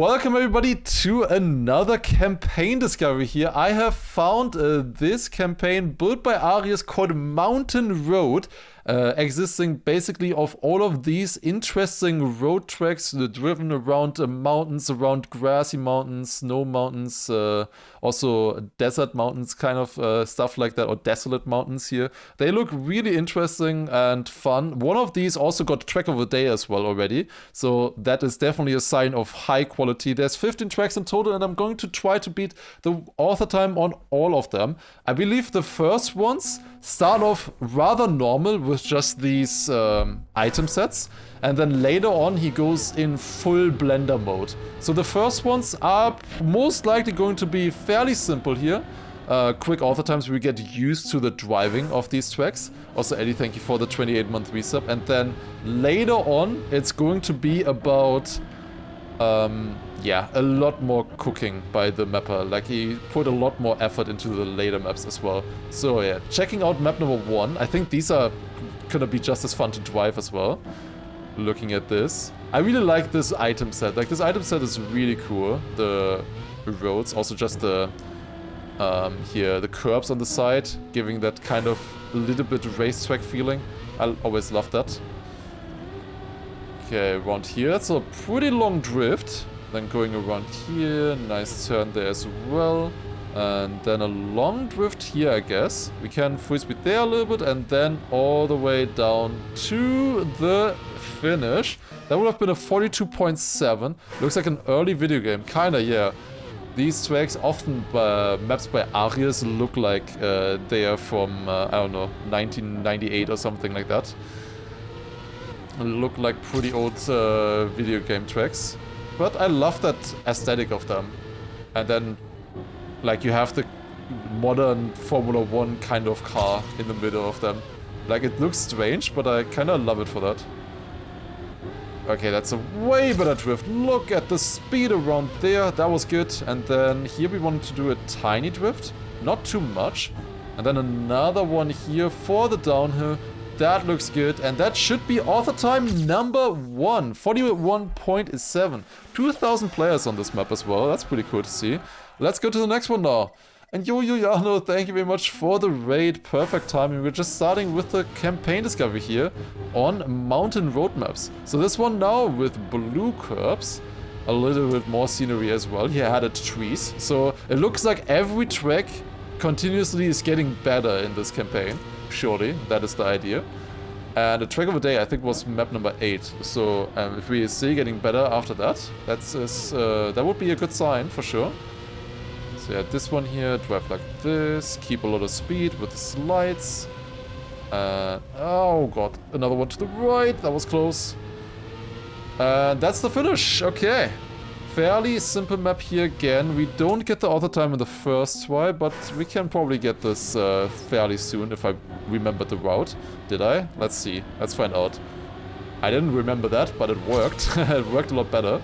welcome everybody to another campaign discovery here. I have found this campaign built by Arius called Mountain Road, existing basically of all of these interesting road tracks driven around mountains, around grassy mountains, snow mountains, also desert mountains, kind of stuff like that, or desolate mountains here. They look really interesting and fun. One of these also got track of the day as well already, so that is definitely a sign of high quality. There's 15 tracks in total, and I'm going to try to beat the author time on all of them. I believe the first ones start off rather normal with just these item sets, and then later on he goes in full blender mode. So the first ones are most likely going to be fairly simple here. Quick author times, we get used to the driving of these tracks. Also, Eddie, thank you for the 28-month resub. And then later on, it's going to be about yeah, a lot more cooking by the mapper. Like, he put a lot more effort into the later maps as well. So yeah, checking out map number 1. I think these are gonna be just as fun to drive as well. Looking at this, I really like this item set. Like, this item set is really cool. The roads, also just the here, the curbs on the side, giving that kind of a little bit racetrack feeling. I always love that. Okay, around here, it's a pretty long drift. Then going around here, nice turn there as well. And then a long drift here, I guess. We can free speed there a little bit, and then all the way down to the finish. That would have been a 42.7. Looks like an early video game, kinda, yeah. These tracks, often maps by Arius, look like they are from, I don't know, 1998 or something like that. Look like pretty old video game tracks. But I love that aesthetic of them. And then, like, you have the modern Formula 1 kind of car in the middle of them. Like, it looks strange, but I kind of love it for that. Okay, that's a way better drift. Look at the speed around there. That was good. And then here we wanted to do a tiny drift. Not too much. And then another one here for the downhill. That looks good, and that should be author time number 1, 41.7. 2,000 players on this map as well. That's pretty cool to see. Let's go to the next one now. And Yano, thank you very much for the raid. Perfect timing. We're just starting with the campaign discovery here on mountain road maps. So this one now with blue curbs, a little bit more scenery as well. He added trees, so it looks like every track continuously is getting better in this campaign. Surely, that is the idea. And the track of the day, I think, was map number 8. So if we see getting better after that, that would be a good sign for sure. So yeah, this one here, drive like this, keep a lot of speed with the slides. Oh god, another one to the right, that was close. And that's the finish, okay. Fairly simple map here again. We don't get the author time in the first try, but we can probably get this fairly soon if I remember the route. Did I? Let's see. Let's find out. I didn't remember that, but it worked. It worked a lot better.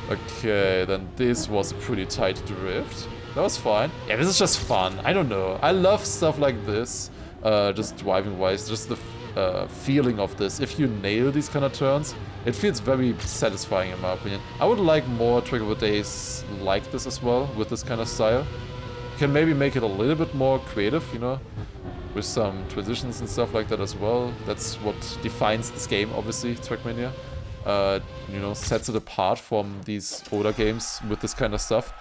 Okay, then this was a pretty tight drift. That was fine. Yeah, this is just fun. I don't know. I love stuff like this. Just driving-wise, just the feeling of this. If you nail these kind of turns, it feels very satisfying in my opinion. I would like more track of the days like this as well, with this kind of style. You can maybe make it a little bit more creative, you know, with some transitions and stuff like that as well. That's what defines this game, obviously, Trackmania. You know, sets it apart from these older games with this kind of stuff.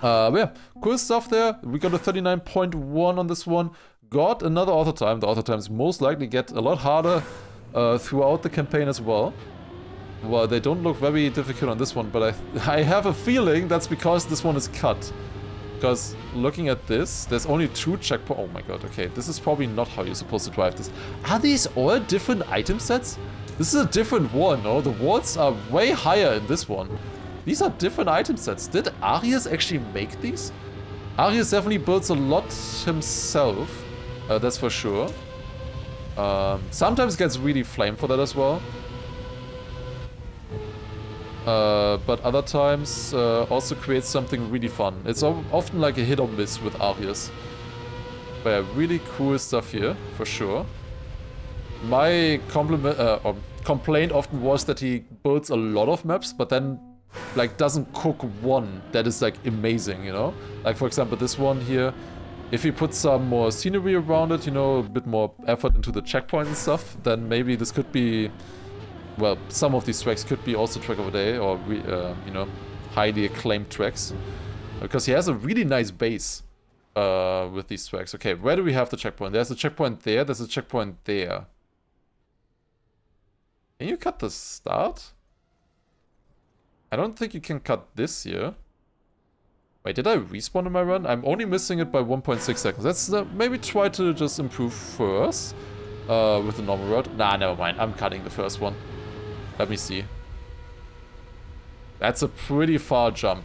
But yeah, cool stuff there. We got a 39.1 on this one. Got another author time. The author times most likely get a lot harder throughout the campaign as well. Well, they don't look very difficult on this one, but I have a feeling that's because this one is cut. Because looking at this, there's only 2 checkpoints. Oh my god, okay, this is probably not how you're supposed to drive this. Are these all different item sets? This is a different one, no? The walls are way higher in this one. These are different item sets. Did Arius actually make these? Arius definitely builds a lot himself, that's for sure. Sometimes gets really flamed for that as well. But other times also creates something really fun. It's often like a hit or miss with Arius. But yeah, really cool stuff here, for sure. My complaint often was that he builds a lot of maps, but then like doesn't cook one that is like amazing, you know? Like for example, this one here, if you put some more scenery around it, you know, a bit more effort into the checkpoints and stuff, then maybe this could be, well, some of these tracks could be also track of the day or, you know, highly acclaimed tracks. Because he has a really nice base with these tracks. Okay, where do we have the checkpoint? There's a checkpoint there, there's a checkpoint there. Can you cut the start? I don't think you can cut this here. Wait, did I respawn in my run? I'm only missing it by 1.6 seconds. Let's maybe try to just improve first with the normal route. Nah, never mind. I'm cutting the first one. Let me see. That's a pretty far jump.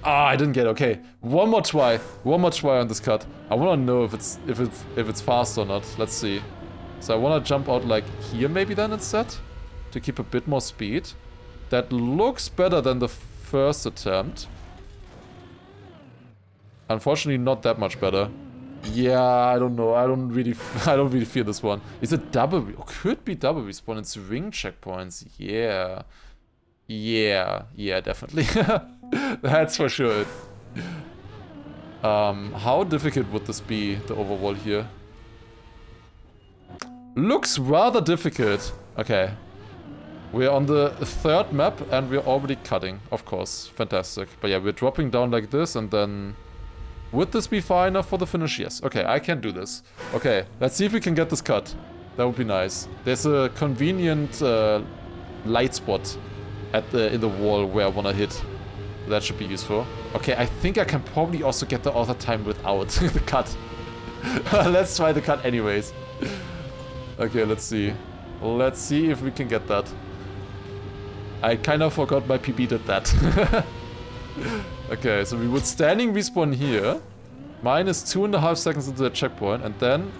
Ah, I didn't get it. Okay, one more try. One more try on this cut. I want to know if it's fast or not. Let's see. So I want to jump out like here maybe then instead to keep a bit more speed. That looks better than the first attempt. Unfortunately, not that much better. Yeah, I don't know. I don't really feel this one. Is it double? Could be double respawn. It's ring checkpoints. Yeah. Yeah, definitely. That's for sure. How difficult would this be, the overwall here? Looks rather difficult. Okay. We're on the third map and we're already cutting, of course. Fantastic. But yeah, we're dropping down like this and then... Would this be far enough for the finish? Yes. Okay, I can do this. Okay, let's see if we can get this cut. That would be nice. There's a convenient light spot in the wall where I want to hit. That should be useful. Okay, I think I can probably also get the other time without the cut. Let's try the cut anyways. Okay, let's see. Let's see if we can get that. I kind of forgot my PB did that. Okay, so we would standing respawn here. Minus 2.5 seconds into the checkpoint. And then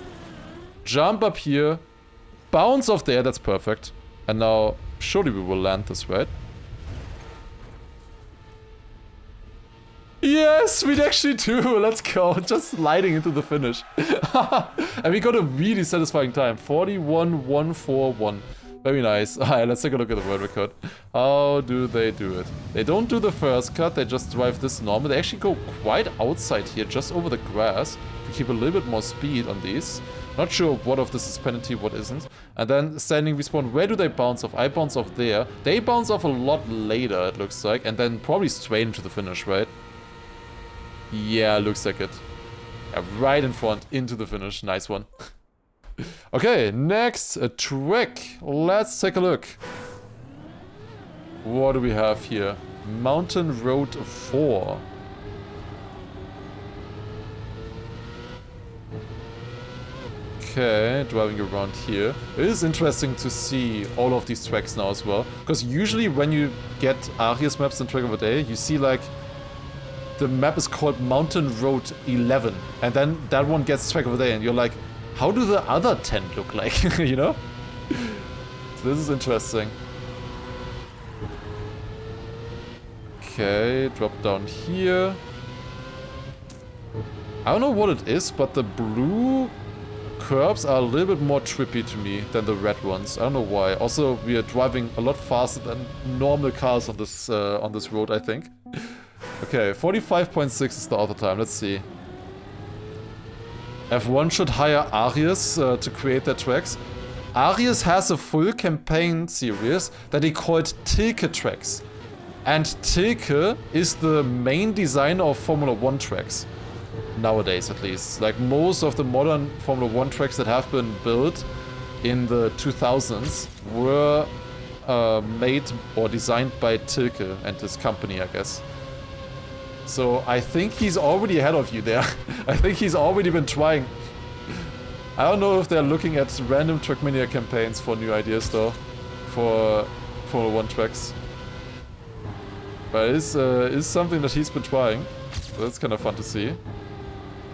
jump up here. Bounce off there, that's perfect. And now, surely we will land this, right? Yes, we actually do. Let's go. Just sliding into the finish. And we got a really satisfying time. 41.141. Very nice. Alright, let's take a look at the world record. How do they do it? They don't do the first cut. They just drive this normal. They actually go quite outside here, just over the grass, to keep a little bit more speed on these. Not sure what of this is penalty, what isn't. And then standing respawn. Where do they bounce off? I bounce off there. They bounce off a lot later, it looks like. And then probably straight into the finish, right? Yeah, looks like it. Yeah, right in front, into the finish. Nice one. Okay, next, a track. Let's take a look. What do we have here? Mountain Road 4. Okay, driving around here. It is interesting to see all of these tracks now as well. Because usually when you get Arius maps in Track of the Day, you see like the map is called Mountain Road 11. And then that one gets Track of the Day and you're like, how do the other 10 look like, you know? So this is interesting. Okay, drop down here. I don't know what it is, but the blue curbs are a little bit more trippy to me than the red ones. I don't know why. Also, we are driving a lot faster than normal cars on this road, I think. Okay, 45.6 is the auto time. Let's see. F1 should hire Arius to create their tracks. Arius has a full campaign series that he called Tilke Tracks. And Tilke is the main designer of Formula 1 tracks. Nowadays, at least. Like most of the modern Formula 1 tracks that have been built in the 2000s were made or designed by Tilke and his company, I guess. So I think he's already ahead of you there. I think he's already been trying. I don't know if they're looking at random Trackmania campaigns for new ideas though. For Formula 1 tracks. But it is something that he's been trying. So that's kind of fun to see.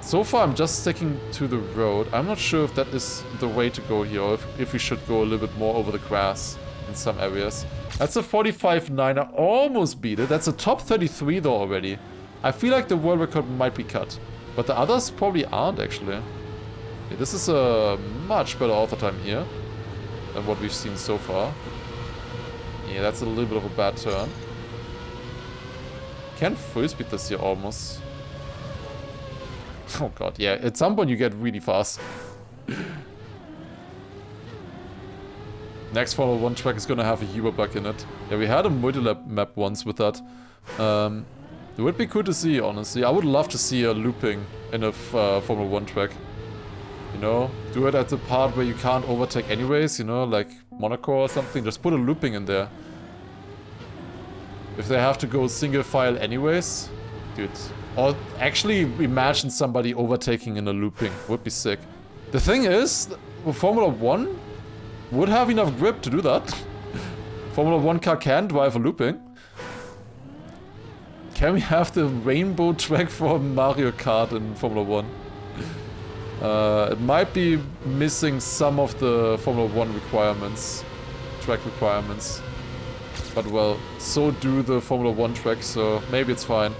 So far I'm just sticking to the road. I'm not sure if that is the way to go here. Or if we should go a little bit more over the grass in some areas. That's a 45.9. I almost beat it. That's a top 33 though already. I feel like the world record might be cut. But the others probably aren't actually. Okay, this is a much better auto time here than what we've seen so far. Yeah, that's a little bit of a bad turn. Can full speed this here almost. Oh god, yeah. At some point you get really fast. Next Formula 1 track is gonna have a Hero bug in it. Yeah, we had a multi-lap map once with that. It would be cool to see, honestly. I would love to see a looping in a Formula 1 track. You know, do it at the part where you can't overtake anyways, you know, like Monaco or something. Just put a looping in there. If they have to go single file anyways, dude. Or actually imagine somebody overtaking in a looping. Would be sick. The thing is, Formula 1 would have enough grip to do that. Formula 1 car can drive a looping. Can we have the rainbow track for Mario Kart in Formula 1? It might be missing some of the Formula 1 requirements, track requirements. But well, so do the Formula 1 tracks, so maybe it's fine.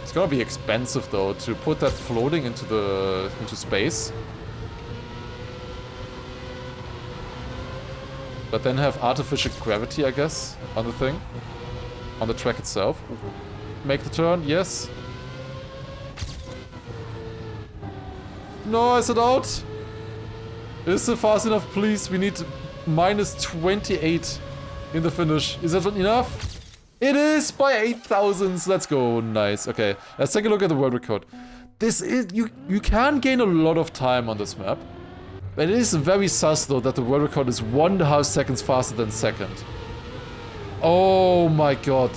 It's gonna be expensive though, to put that floating into space. But then have artificial gravity, I guess, on the thing. On the track itself. Make the turn, yes. No, I said out. Is it fast enough, please? We need minus 28 in the finish. Is that enough? It is by 8 thousandths. Let's go. Nice. Okay, let's take a look at the world record. This is... You can gain a lot of time on this map. But it is very sus though that the world record is 1.5 seconds faster than second. Oh my god.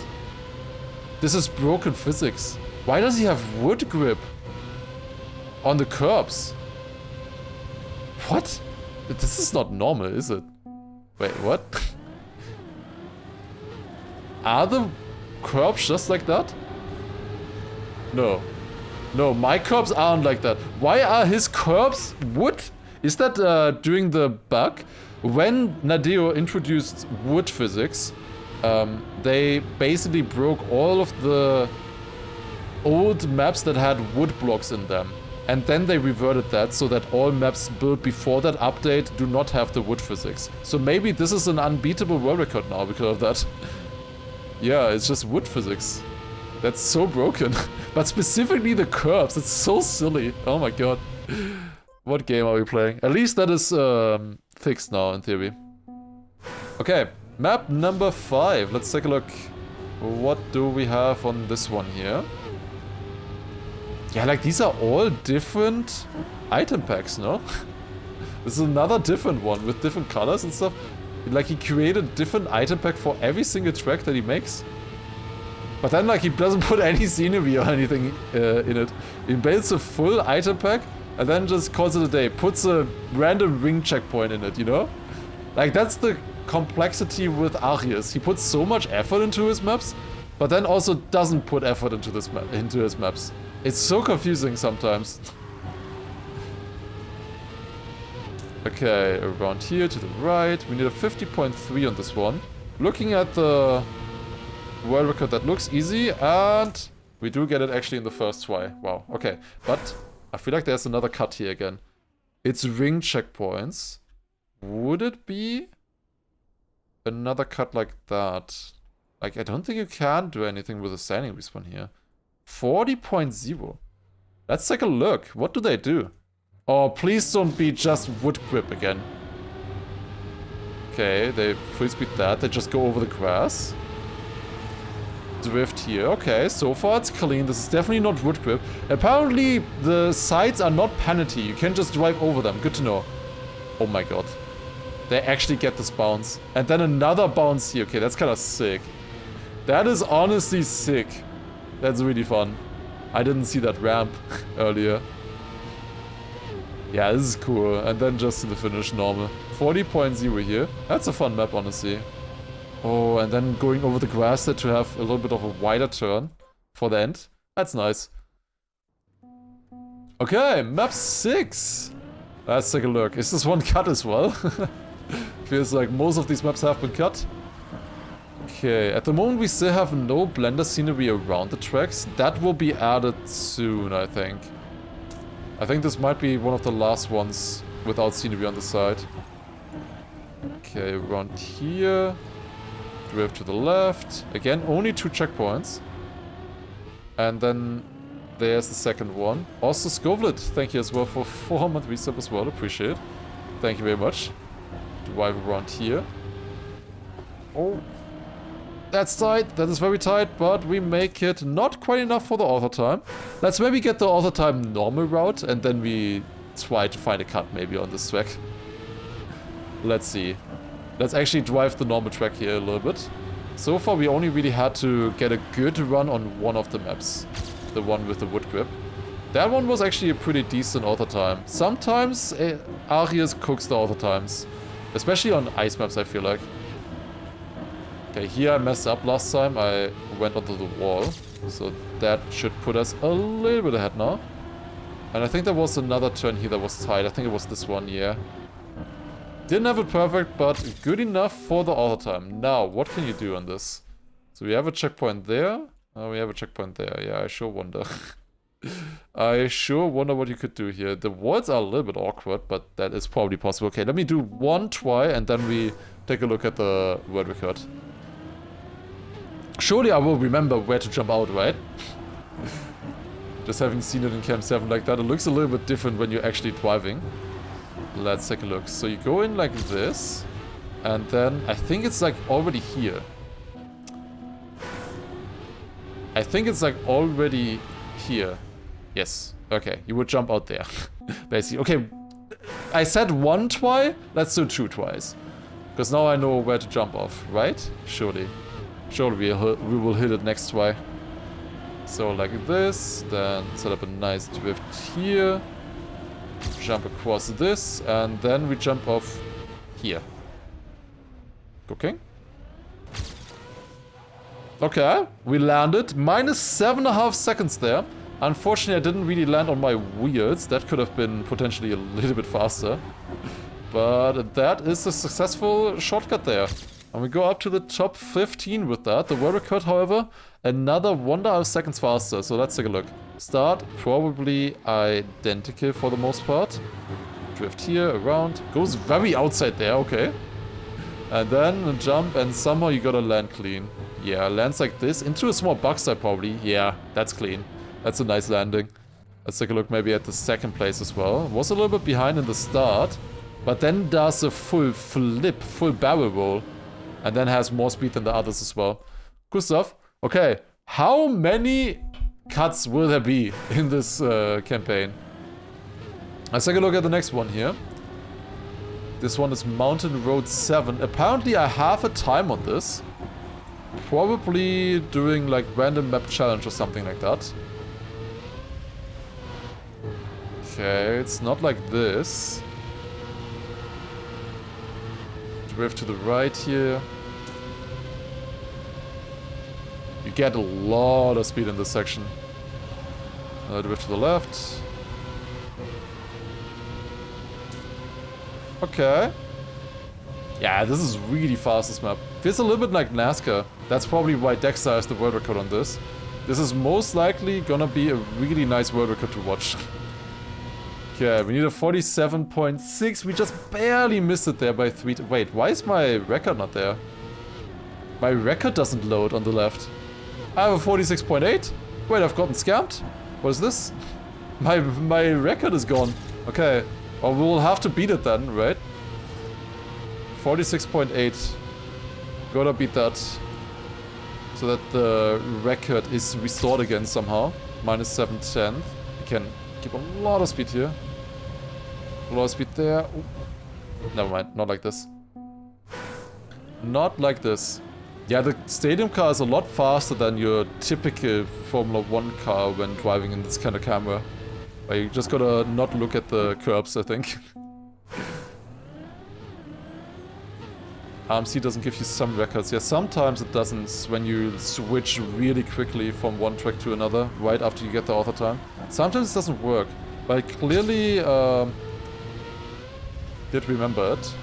This is broken physics. Why does he have wood grip on the curbs? What? This is not normal, is it? Wait, what? Are the curbs just like that? No. No, my curbs aren't like that. Why are his curbs wood? Is that during the bug? When Nadeo introduced wood physics, they basically broke all of the old maps that had wood blocks in them. And then they reverted that so that all maps built before that update do not have the wood physics. So maybe this is an unbeatable world record now because of that. Yeah, it's just wood physics. That's so broken. But specifically the curves, it's so silly. Oh my god. What game are we playing? At least that is fixed now in theory. Okay, map number 5. Let's take a look. What do we have on this one here? Yeah, like these are all different item packs, no? This is another different one with different colors and stuff. Like he created a different item pack for every single track that he makes. But then like he doesn't put any scenery or anything in it. He builds a full item pack and then just calls it a day. Puts a random ring checkpoint in it, you know? Like that's the complexity with Arius. He puts so much effort into his maps, but then also doesn't put effort into his maps. It's so confusing sometimes. Okay, around here to the right. We need a 50.3 on this one. Looking at the world record, that looks easy, and we do get it actually in the first try. Wow, okay. But I feel like there's another cut here again. It's ring checkpoints. Would it be another cut like that? Like, I don't think you can do anything with a standing respawn here. 40.0. Let's take a look. What do they do? Oh, please don't be just wood grip again. Okay, they free speed that. They just go over the grass. Drift here. Okay, so far it's clean. This is definitely not wood grip. Apparently, the sides are not penalty. You can just drive over them. Good to know. Oh my god. They actually get this bounce. And then another bounce here. Okay, that's kind of sick. That is honestly sick. That's really fun. I didn't see that ramp earlier. Yeah, this is cool. And then just to the finish, normal. 40.0 here. That's a fun map, honestly. Oh, and then going over the grass there to have a little bit of a wider turn for the end. That's nice. Okay, map 6. Let's take a look. Is this one cut as well? Feels like most of these maps have been cut. Okay, at the moment we still have no blender scenery around the tracks. That will be added soon, I think. I think this might be one of the last ones without scenery on the side. Okay, around here. Drift to the left. Again, only 2 checkpoints. And then there's the second one. Also, Scovelet, thank you as well for 4-month resub as well. Appreciate it. Thank you very much. Drive around here. Oh. That's tight. That is very tight, but we make it not quite enough for the author time. Let's maybe get the author time normal route, and then we try to find a cut maybe on this track. Let's see. Let's actually drive the normal track here a little bit. So far, we only really had to get a good run on one of the maps. The one with the wood grip. That one was actually a pretty decent author time. Sometimes Arius cooks the author times. Especially on ice maps, I feel like. Okay, here I messed up last time. I went onto the wall. So that should put us a little bit ahead now. And I think there was another turn here that was tight. I think it was this one, yeah. Didn't have it perfect, but good enough for the author time. Now, what can you do on this? So we have a checkpoint there. Oh, we have a checkpoint there. Yeah, I sure wonder. I sure wonder what you could do here. The walls are a little bit awkward, but that is probably possible. Okay, let me do one try, and then we take a look at the world record. Surely I will remember where to jump out, right? Just having seen it in Camp 7 like that, it looks a little bit different when you're actually driving. Let's take a look. So you go in like this, and then I think it's like already here. I think it's like already here. Yes. Okay, you would jump out there. Basically. Okay, I said one try, let's do 2 tries. Because now I know where to jump off, right? Surely. Surely we will hit it next try. So like this, then set up a nice drift here. Jump across this, and then we jump off here. Cooking. Okay, we landed. Minus 7.5 seconds there. Unfortunately, I didn't really land on my wheels. That could have been potentially a little bit faster. But that is a successful shortcut there. And we go up to the top 15 with that. The world record, however, another 1.5 seconds faster. So let's take a look. Start, probably identical for the most part. Drift here, around. Goes very outside there, okay. And then a jump, and somehow you gotta land clean. Yeah, lands like this. Into a small backside probably. Yeah, that's clean. That's a nice landing. Let's take a look maybe at the second place as well. Was a little bit behind in the start, but then does a full flip, full barrel roll. And then has more speed than the others as well. Good stuff. Okay, how many cuts will there be in this campaign? Let's take a look at the next one here. This one is Mountain Road 7. Apparently I have a time on this. Probably doing like random map challenge or something like that. Okay, it's not like this. Drift to the right here. You get a lot of speed in this section. Drift to the left. Okay. Yeah, this is really fast, this map. Feels a little bit like NASCAR. That's probably why Dexter has the world record on this. This is most likely gonna be a really nice world record to watch. Okay, we need a 47.6. We just barely missed it there by 3. Wait, why is my record not there? My record doesn't load on the left. I have a 46.8. Wait, I've gotten scammed? What is this? My record is gone. Okay, well, we'll have to beat it then, right? 46.8. Gotta beat that. So that the record is restored again somehow. Minus 7/10. We can keep a lot of speed here. A lot of speed there. Ooh. Never mind, not like this. Not like this. Yeah, the stadium car is a lot faster than your typical Formula 1 car when driving in this kind of camera. Where you just gotta not look at the curbs, I think. RMC doesn't give you some records. Yeah, sometimes it doesn't when you switch really quickly from one track to another, right after you get the author time. Sometimes it doesn't work, but I clearly did remember it.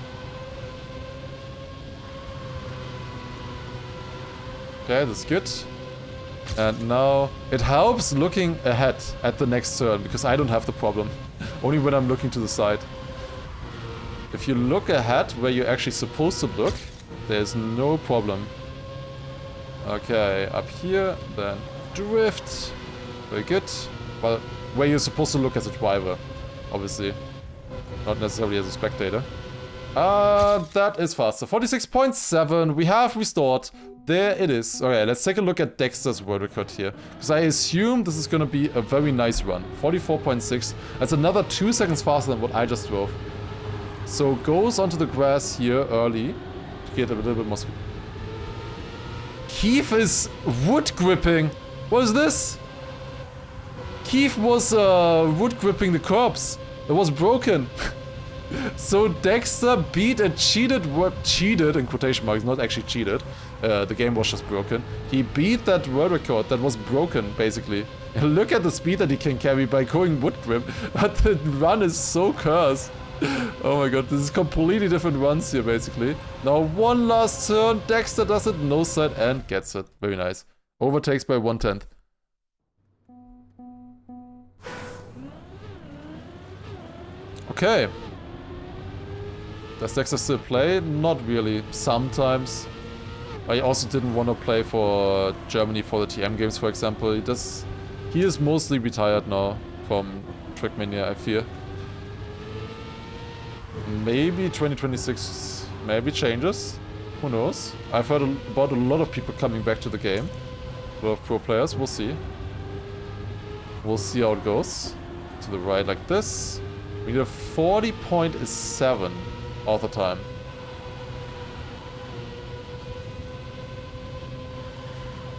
Okay, that's good. And now it helps looking ahead at the next turn, because I don't have the problem. Only when I'm looking to the side. If you look ahead where you're actually supposed to look, there's no problem. Okay, up here, then drift. Very good. Well, where you're supposed to look as a driver, obviously. Not necessarily as a spectator. That is faster. 46.7, we have restored. There it is. Okay, let's take a look at Dexter's world record here. Because I assume this is gonna be a very nice run. 44.6. That's another 2 seconds faster than what I just drove. So goes onto the grass here early to get a little bit more speed. Keith is wood gripping. What is this? Keith was wood gripping the curbs. It was broken. So Dexter beat a cheated in quotation marks, not actually cheated. The game was just broken. He beat that world record that was broken, basically. And look at the speed that he can carry by going wood grip. But the run is so cursed. Oh my god, this is completely different runs here, basically. Now one last turn, Dexter does it, no side, and gets it. Very nice. Overtakes by 1/10. Okay. Does Dexter still play? Not really. Sometimes. I also didn't want to play for Germany for the TM games, for example. He is mostly retired now from Trackmania, I fear. Maybe 2026 maybe changes. Who knows? I've heard about a lot of people coming back to the game. A lot of pro players. We'll see. We'll see how it goes. To the right like this. We need a 40.7 all the time.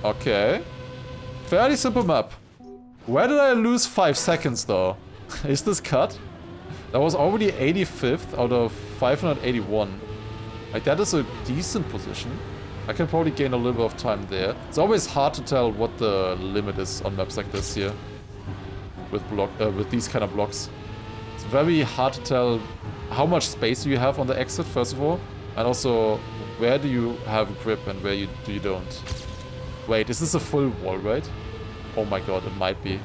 Okay. Fairly simple map. Where did I lose 5 seconds though? Is this cut? That was already 85th out of 581. Like, that is a decent position. I can probably gain a little bit of time there. It's always hard to tell what the limit is on maps like this here. With these kind of blocks. It's very hard to tell how much space you have on the exit, first of all. And also, where do you have a grip and where you don't. Wait, is this a full wall ride? Oh my god, it might be.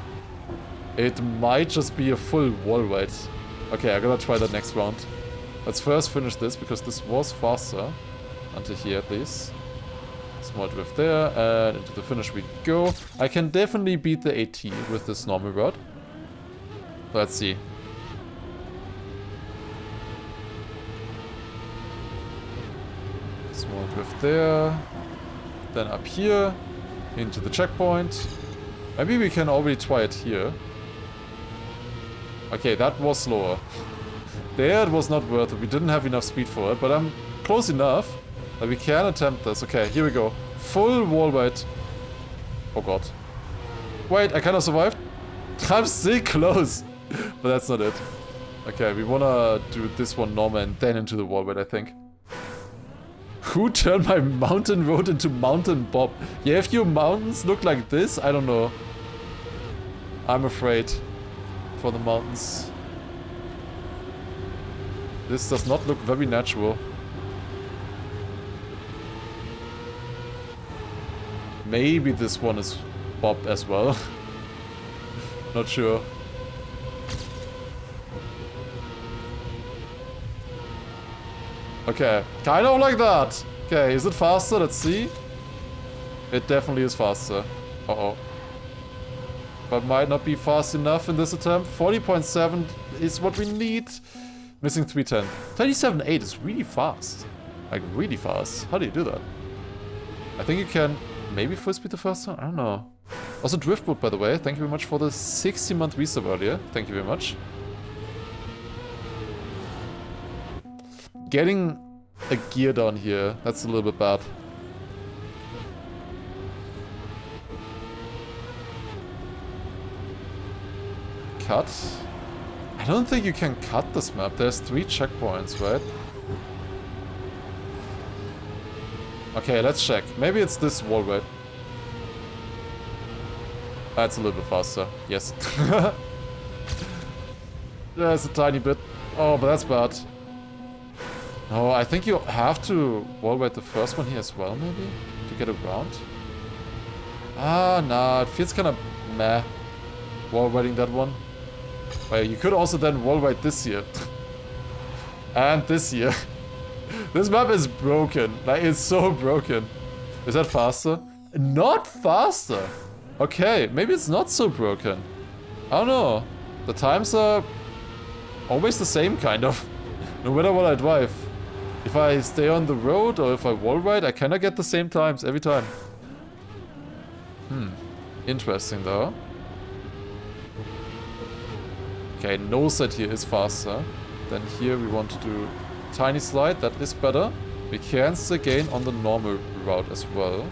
It might just be a full wall ride. Okay, I'm gonna try that next round. Let's first finish this, because this was faster. Until here, at least. Small drift there, and into the finish we go. I can definitely beat the AT with this normal route. Let's see. Small drift there. Then up here. Into the checkpoint. Maybe we can already try it here. Okay, that was slower. There it was not worth it. We didn't have enough speed for it, but I'm close enough that we can attempt this. Okay, here we go. Full wall ride. Oh god. Wait, I kind of survived? I'm still close. But that's not it. Okay, we wanna do this one normal and then into the wall ride, I think. Who turned my mountain road into mountain bob? Yeah, if your mountains look like this, I don't know. I'm afraid for the mountains. This does not look very natural. Maybe this one is bob as well. Not sure. Okay, kind of like that. Okay, is it faster? Let's see. It definitely is faster. Uh-oh. But might not be fast enough in this attempt. 40.7 is what we need. Missing 310. 37.8 is really fast. Like, really fast. How do you do that? I think you can maybe full speed the first time? I don't know. Also, Driftwood, by the way. Thank you very much for the 60-month resub earlier. Thank you very much. Getting a gear down here. That's a little bit bad. Cut. I don't think you can cut this map. There's 3 checkpoints, right? Okay, let's check. Maybe it's this wall ride. That's a little bit faster. Yes. There's a tiny bit. Oh, but that's bad. Oh, I think you have to wall ride the first one here as well, maybe? To get around? Ah, nah. It feels kind of meh. Wall riding that one. Well, you could also then wall ride this here. And this here. This map is broken. Like, it's so broken. Is that faster? Not faster. Okay, maybe it's not so broken. I don't know. The times are always the same, kind of. No matter what I drive. If I stay on the road or if I wall ride, I kinda get the same times every time. Interesting though. Okay, no set here is faster. Then here we want to do tiny slide, that is better. We can still gain on the normal route as well.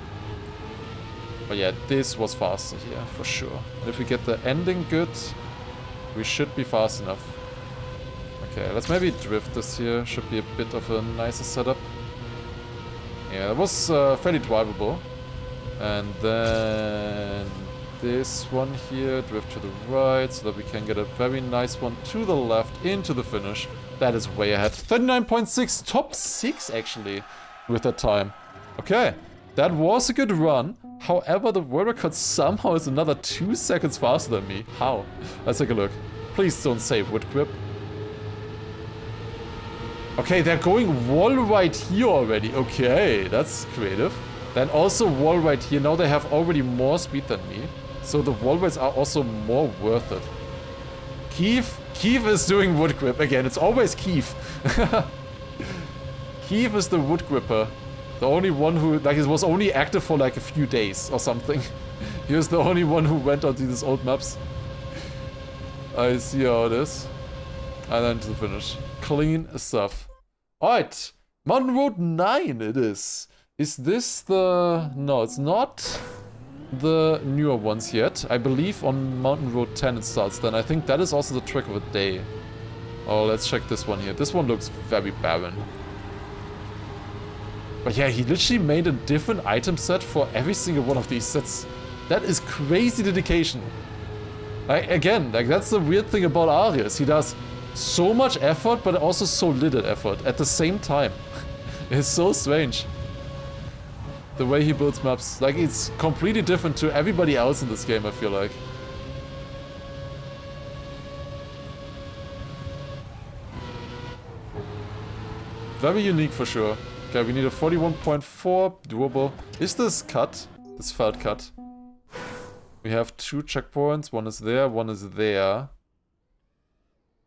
But yeah, this was faster here, for sure. And if we get the ending good, we should be fast enough. Okay, let's maybe drift this here. Should be a bit of a nicer setup. Yeah, it was fairly drivable. And then this one here, drift to the right, so that we can get a very nice one to the left into the finish. That is way ahead. 39.6, top 6 actually, with that time. Okay, that was a good run. However, the world record somehow is another 2 seconds faster than me. How? Let's take a look. Please don't say wood grip. Okay, they're going wall right here already. Okay, that's creative. Then also wall right here. Now they have already more speed than me. So the wall rides are also more worth it. Keith is doing wood grip again. It's always Keith. Keith is the wood gripper. The only one who, like, it was only active for like a few days or something. He was the only one who went onto these old maps. I see how it is. And then to the finish. Clean stuff. Alright. Mountain Road 9 it is. Is this the... No, it's not the newer ones yet. I believe on Mountain Road 10 it starts then. I think that is also the trick of the day. Oh, let's check this one here. This one looks very barren. But yeah, he literally made a different item set for every single one of these sets. That is crazy dedication. Like, again, like that's the weird thing about Arias. He does so much effort, but also so little effort at the same time. It's so strange. The way he builds maps. Like, it's completely different to everybody else in this game, I feel like. Very unique for sure. Okay, we need a 41.4, doable. Is this cut? This felt cut. We have 2 checkpoints. One is there, one is there.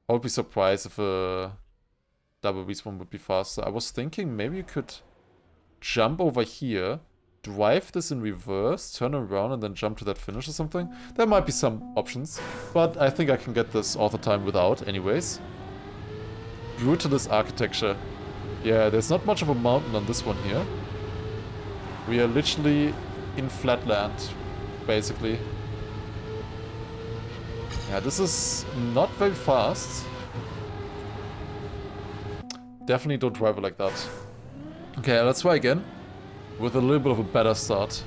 I would be surprised if a double respawn would be faster. I was thinking maybe you could jump over here, drive this in reverse, turn around and then jump to that finish or something. There might be some options, but I think I can get this all the time without anyways. Brutalist architecture. Yeah, there's not much of a mountain on this one here. We are literally in flatland, basically. Yeah, this is not very fast. Definitely don't drive it like that. Okay, let's try again. With a little bit of a better start.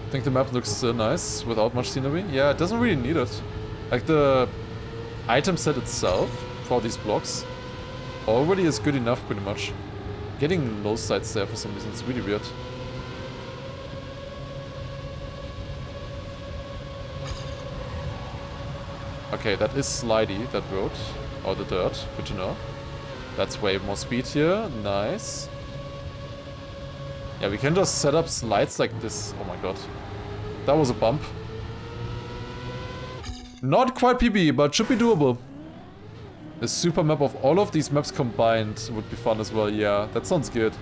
I think the map looks nice without much scenery. Yeah, it doesn't really need it. Like the item set itself for these blocks already is good enough pretty much. Getting low sides there for some reason is really weird. Okay, that is slidey, that road. Or the dirt, good to know. That's way more speed here, nice. Yeah, we can just set up slides like this. Oh my god. That was a bump. Not quite PB, but should be doable. A super map of all of these maps combined would be fun as well, yeah. That sounds good.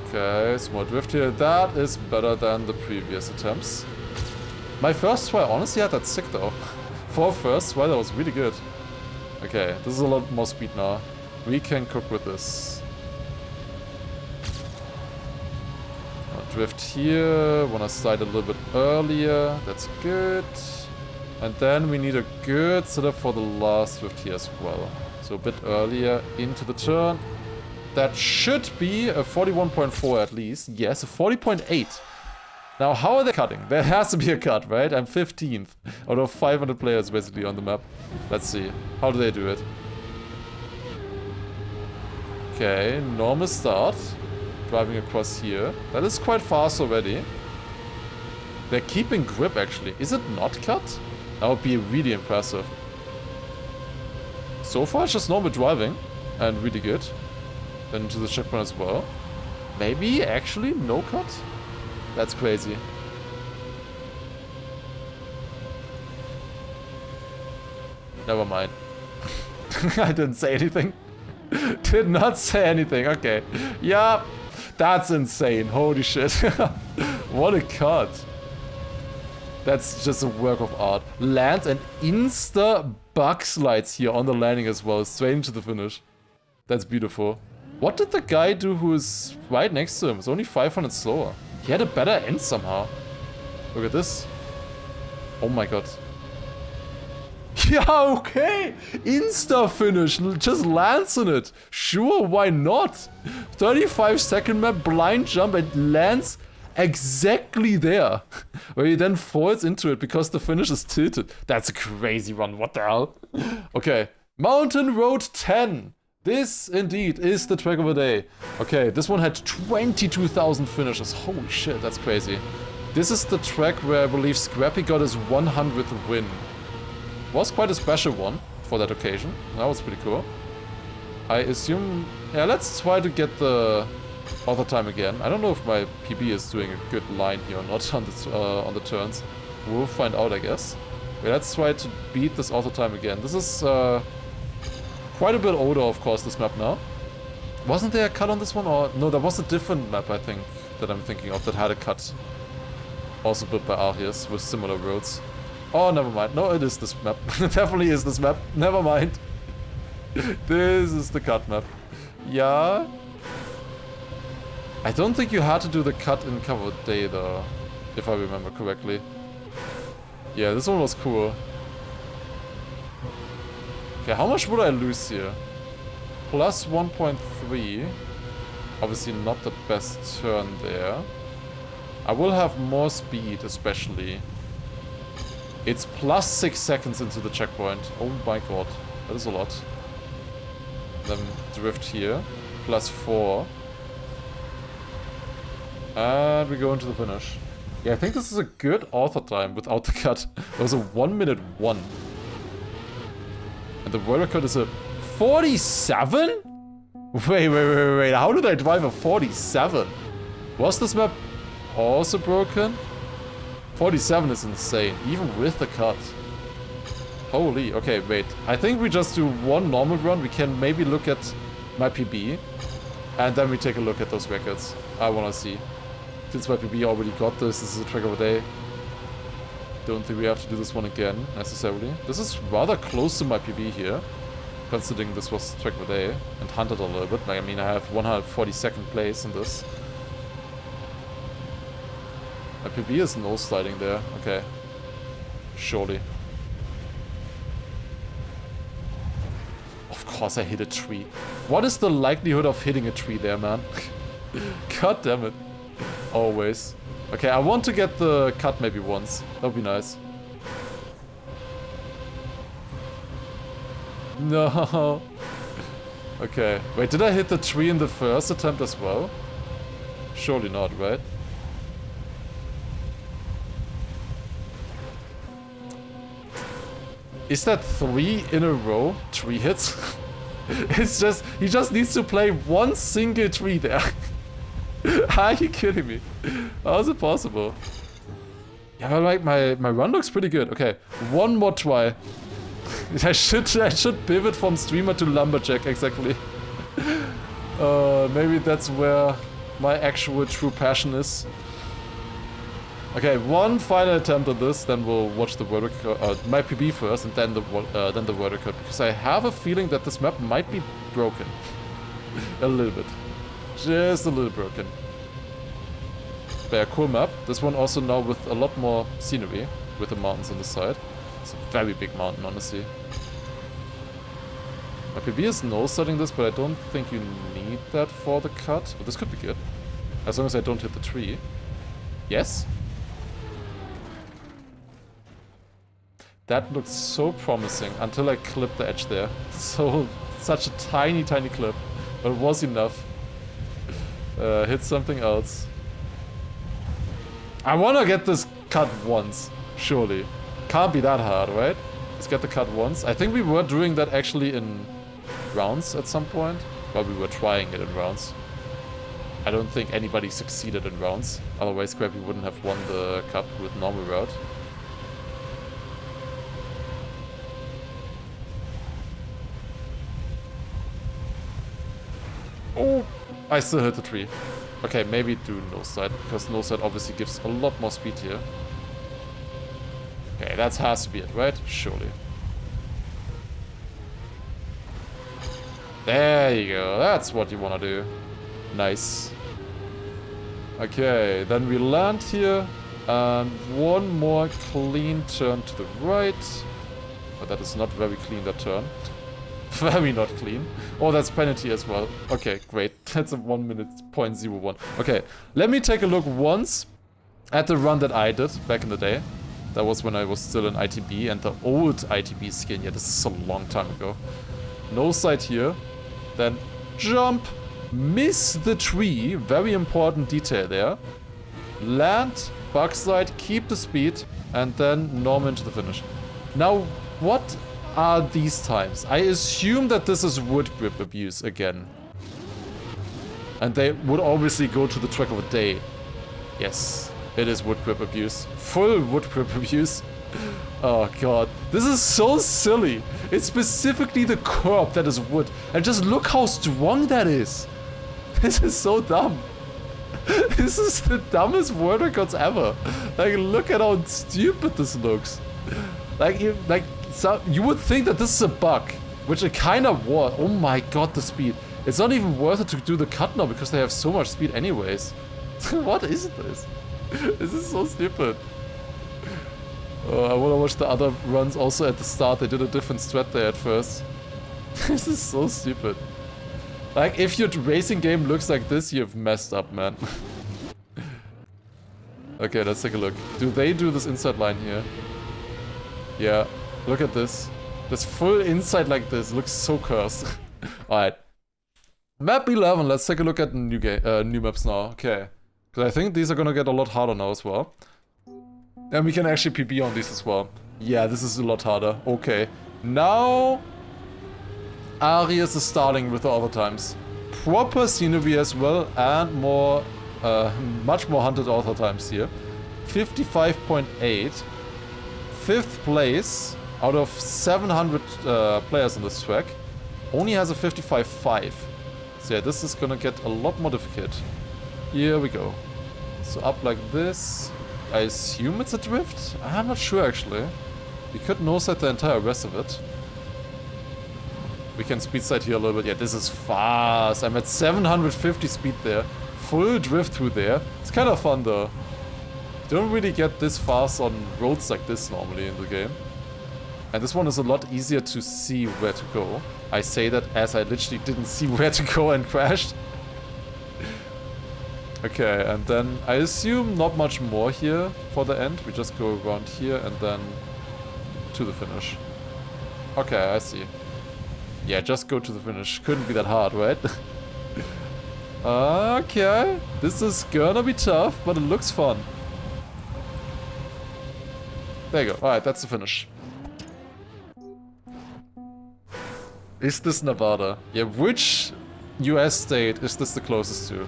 Okay, small drift here. That is better than the previous attempts. My first try honestly had that sick though. For first try, that was really good. Okay, this is a lot more speed now. We can cook with this. Drift here, wanna slide a little bit earlier, that's good. And then we need a good setup for the last drift here as well. So a bit earlier into the turn. That should be a 41.4 at least. Yes, a 40.8. Now how are they cutting? There has to be a cut, right? I'm 15th out of 500 players basically on the map. Let's see. How do they do it? Okay, normal start. Driving across here. That is quite fast already. They're keeping grip actually. Is it not cut? That would be really impressive. So far, it's just normal driving. And really good. Then to the checkpoint as well. Maybe, actually, no cut? That's crazy. Never mind. I didn't say anything. Did not say anything. Okay. Yeah, that's insane. Holy shit. What a cut. That's just a work of art. Land and insta bug slides here on the landing as well. Straight into the finish. That's beautiful. What did the guy do who is right next to him? It's only 500 slower. He had a better end somehow. Look at this. Oh my god. Yeah, okay. Insta finish. Just lands in it. Sure, why not? 35-second map, blind jump, and lands exactly there. Where he then falls into it because the finish is tilted. That's a crazy run. What the hell? Okay. Mountain Road 10. This indeed is the track of the day. Okay, this one had 22,000 finishes. Holy shit, that's crazy. This is the track where I believe Scrappy got his 100th win. Was quite a special one for that occasion. That was pretty cool. I assume... Yeah, let's try to get the author time again. I don't know if my PB is doing a good line here or not on the turns. We'll find out, I guess. Okay, let's try to beat this author time again. This is quite a bit older, of course, this map now. Wasn't there a cut on this one? Or no, there was a different map, I think, that I'm thinking of that had a cut. Also built by Arias with similar roads. Oh, never mind. No, it is this map. It definitely is this map. Never mind. This is the cut map. Yeah. I don't think you had to do the cut in cover day, though. If I remember correctly. Yeah, this one was cool. Okay, how much would I lose here? Plus 1.3. Obviously not the best turn there. I will have more speed, especially. It's plus 6 seconds into the checkpoint. Oh my god. That is a lot. Then drift here. Plus 4. And we go into the finish. Yeah, I think this is a good author time without the cut. It was a 1:01. And the world record is a 47? Wait. How did I drive a 47? Was this map also broken? 47 is insane, even with the cut. Holy, okay, wait. I think we just do one normal run. We can maybe look at my PB. And then we take a look at those records. I wanna see. Since my PB already got this is a track of the day. Don't think we have to do this one again, necessarily. This is rather close to my PB here. Considering this was track of the day. And hunted a little bit. I mean, I have 142nd place in this. My PB is no sliding there. Okay. Surely. Of course I hit a tree. What is the likelihood of hitting a tree there, man? God damn it. Always. Okay, I want to get the cut maybe once. That would be nice. No. Okay. Wait, did I hit the tree in the first attempt as well? Surely not, right? Is that 3 in a row? 3 hits? It's just... He just needs to play one single tree there. Are you kidding me? How is it possible? Yeah, but like my run looks pretty good. Okay, one more try. I should pivot from streamer to lumberjack, exactly. Maybe that's where my actual true passion is. Okay, one final attempt on this, then we'll watch the world record, my PB first, and then the world record, because I have a feeling that this map might be broken. A little bit. Just a little broken. But yeah, cool map. This one also now with a lot more scenery, with the mountains on the side. It's a very big mountain, honestly. My PB is no-setting this, but I don't think you need that for the cut. But this could be good. As long as I don't hit the tree. Yes? That looked so promising until I clipped the edge there. Such a tiny clip. But it was enough. Hit something else. I wanna get this cut once, surely. Can't be that hard, right? Let's get the cut once. I think we were doing that actually in rounds at some point. Well, we were trying it in rounds. I don't think anybody succeeded in rounds. Otherwise, Scrappy wouldn't have won the cup with normal route. Oh, I still hit the tree. Okay, maybe do no side, because no side obviously gives a lot more speed here. Okay, that has to be it, right? Surely. There you go. That's what you want to do. Nice. Okay, then we land here. And one more clean turn to the right. But that is not very clean, that turn. Very not clean. Oh, that's penalty as well. Okay, great. That's a 1 minute 0.01. Okay, let me take a look once at the run that I did back in the day. That was when I was still in ITB and the old ITB skin. Yeah, this is a long time ago. No side here. Then jump. Miss the tree. Very important detail there. Land. Backside. Keep the speed. And then normal into the finish. Now, what are these times? I assume that this is wood grip abuse again. And they would obviously go to the track of a day. Yes, it is wood grip abuse. Full wood grip abuse. Oh god, this is so silly. It's specifically the curb that is wood. And just look how strong that is. This is so dumb. This is the dumbest world records ever. Like, look at how stupid this looks. So you would think that this is a bug, which it kind of was. Oh my god, the speed. It's not even worth it to do the cut now because they have so much speed anyways. What is this? This is so stupid. I want to watch the other runs also at the start. They did a different strat there at first. This is so stupid. Like, if your racing game looks like this, you've messed up, man. Okay, let's take a look. Do they do this inside line here? Yeah. Look at this. This full inside like this looks so cursed. Alright. Map 11. Let's take a look at new maps now. Okay. Because I think these are gonna get a lot harder now as well. And we can actually PB on these as well. Yeah, this is a lot harder. Okay. Now Arias is starting with the overtimes. Proper scenery as well, and more, much more hunted overtimes here. 55.8. 5th place out of 700 players on this track. Only has a 55.5. So yeah, this is gonna get a lot more difficult. Here we go. So up like this. I assume it's a drift? I'm not sure actually. We could no-side the entire rest of it. We can speed side here a little bit. Yeah, this is fast. I'm at 750 speed there. Full drift through there. It's kind of fun though. Don't really get this fast on roads like this normally in the game. And this one is a lot easier to see where to go. I say that as I literally didn't see where to go and crashed. Okay, and then I assume not much more here for the end. We just go around here and then to the finish. Okay, I see. Yeah, just go to the finish. Couldn't be that hard, right? Okay, this is gonna be tough, but it looks fun. There you go. Alright, that's the finish. Is this Nevada? Yeah, which US state is this the closest to?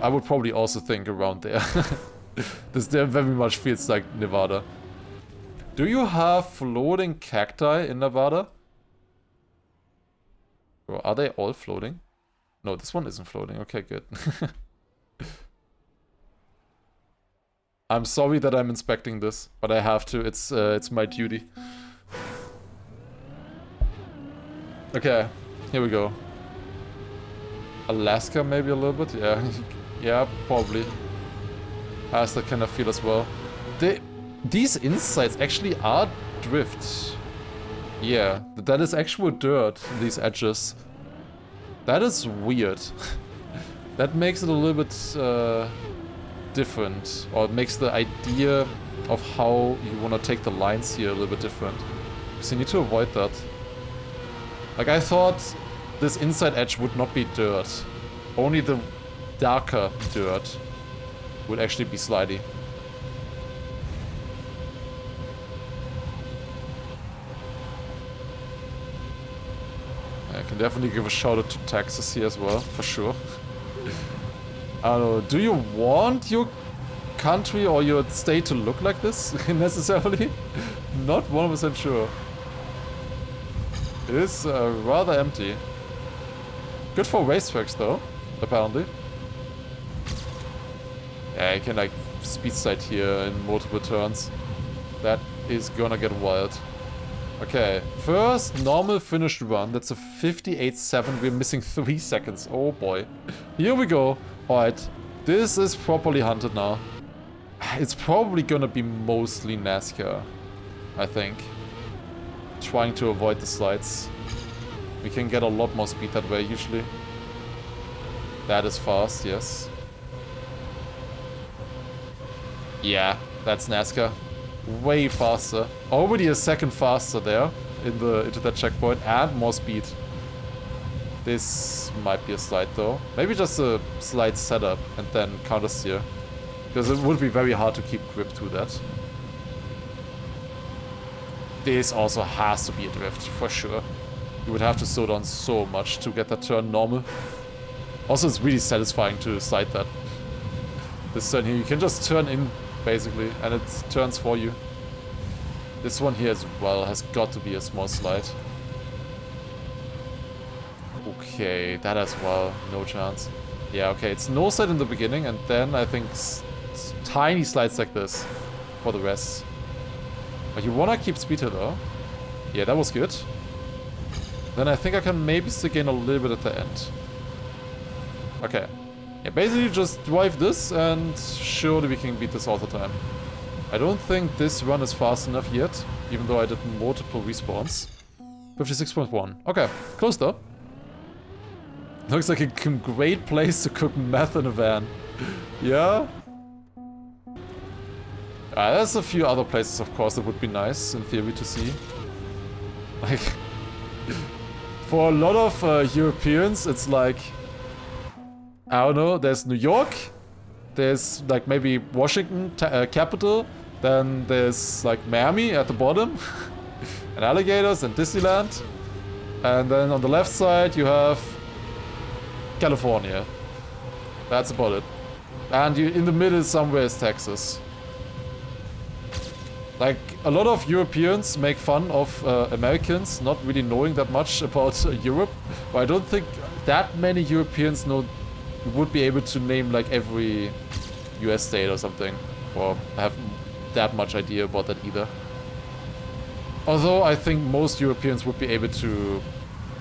I would probably also think around there. This there very much feels like Nevada. Do you have floating cacti in Nevada? Or are they all floating? No, this one isn't floating. Okay, good. I'm sorry that I'm inspecting this, but I have to. It's my duty. Okay, here we go. Alaska maybe a little bit? Yeah, yeah, probably. Has that kind of feel as well. These insides actually are drift. Yeah, that is actual dirt, these edges. That is weird. That makes it a little bit different. Or it makes the idea of how you want to take the lines here a little bit different. So you need to avoid that. Like, I thought this inside edge would not be dirt. Only the darker dirt would actually be slidey. I can definitely give a shout out to Texas here as well, for sure. I don't know, do you want your country or your state to look like this, necessarily? Not 100% sure. It is rather empty. Good for racetracks though, apparently. Yeah, you can like speed side here in multiple turns. That is gonna get wild. Okay, first normal finished run. That's a 58.7. We're missing 3 seconds. Oh boy. Here we go. Alright, this is properly hunted now. It's probably gonna be mostly NASCAR, I think. Trying to avoid the slides. We can get a lot more speed that way usually. That is fast, yes. Yeah, that's NASCAR. Way faster. Already a second faster there into that checkpoint and more speed. This might be a slide though. Maybe just a slide setup and then counter steer. Because it would be very hard to keep grip to that. This also has to be a drift, for sure. You would have to slow down so much to get that turn normal. Also, it's really satisfying to slide that. This turn here, you can just turn in, basically, and it turns for you. This one here as well has got to be a small slide. Okay, that as well, no chance. Yeah, okay, it's no slide in the beginning, and then I think tiny slides like this for the rest. But you wanna keep speed here though. Yeah, that was good. Then I think I can maybe still gain a little bit at the end. Okay. Yeah, basically just drive this and surely we can beat this all the time. I don't think this run is fast enough yet, even though I did multiple respawns. 56.1. Okay, close though. Looks like a great place to cook meth in a van. Yeah? There's a few other places, of course, that would be nice, in theory, to see. Like, for a lot of Europeans, it's like, I don't know, there's New York, there's like maybe Washington, capital, then there's like Miami at the bottom, and alligators and Disneyland, and then on the left side you have California. That's about it. And you, in the middle somewhere is Texas. Like, a lot of Europeans make fun of Americans not really knowing that much about Europe, but I don't think that many Europeans would be able to name like every US state or something, or have that much idea about that either. Although I think most Europeans would be able to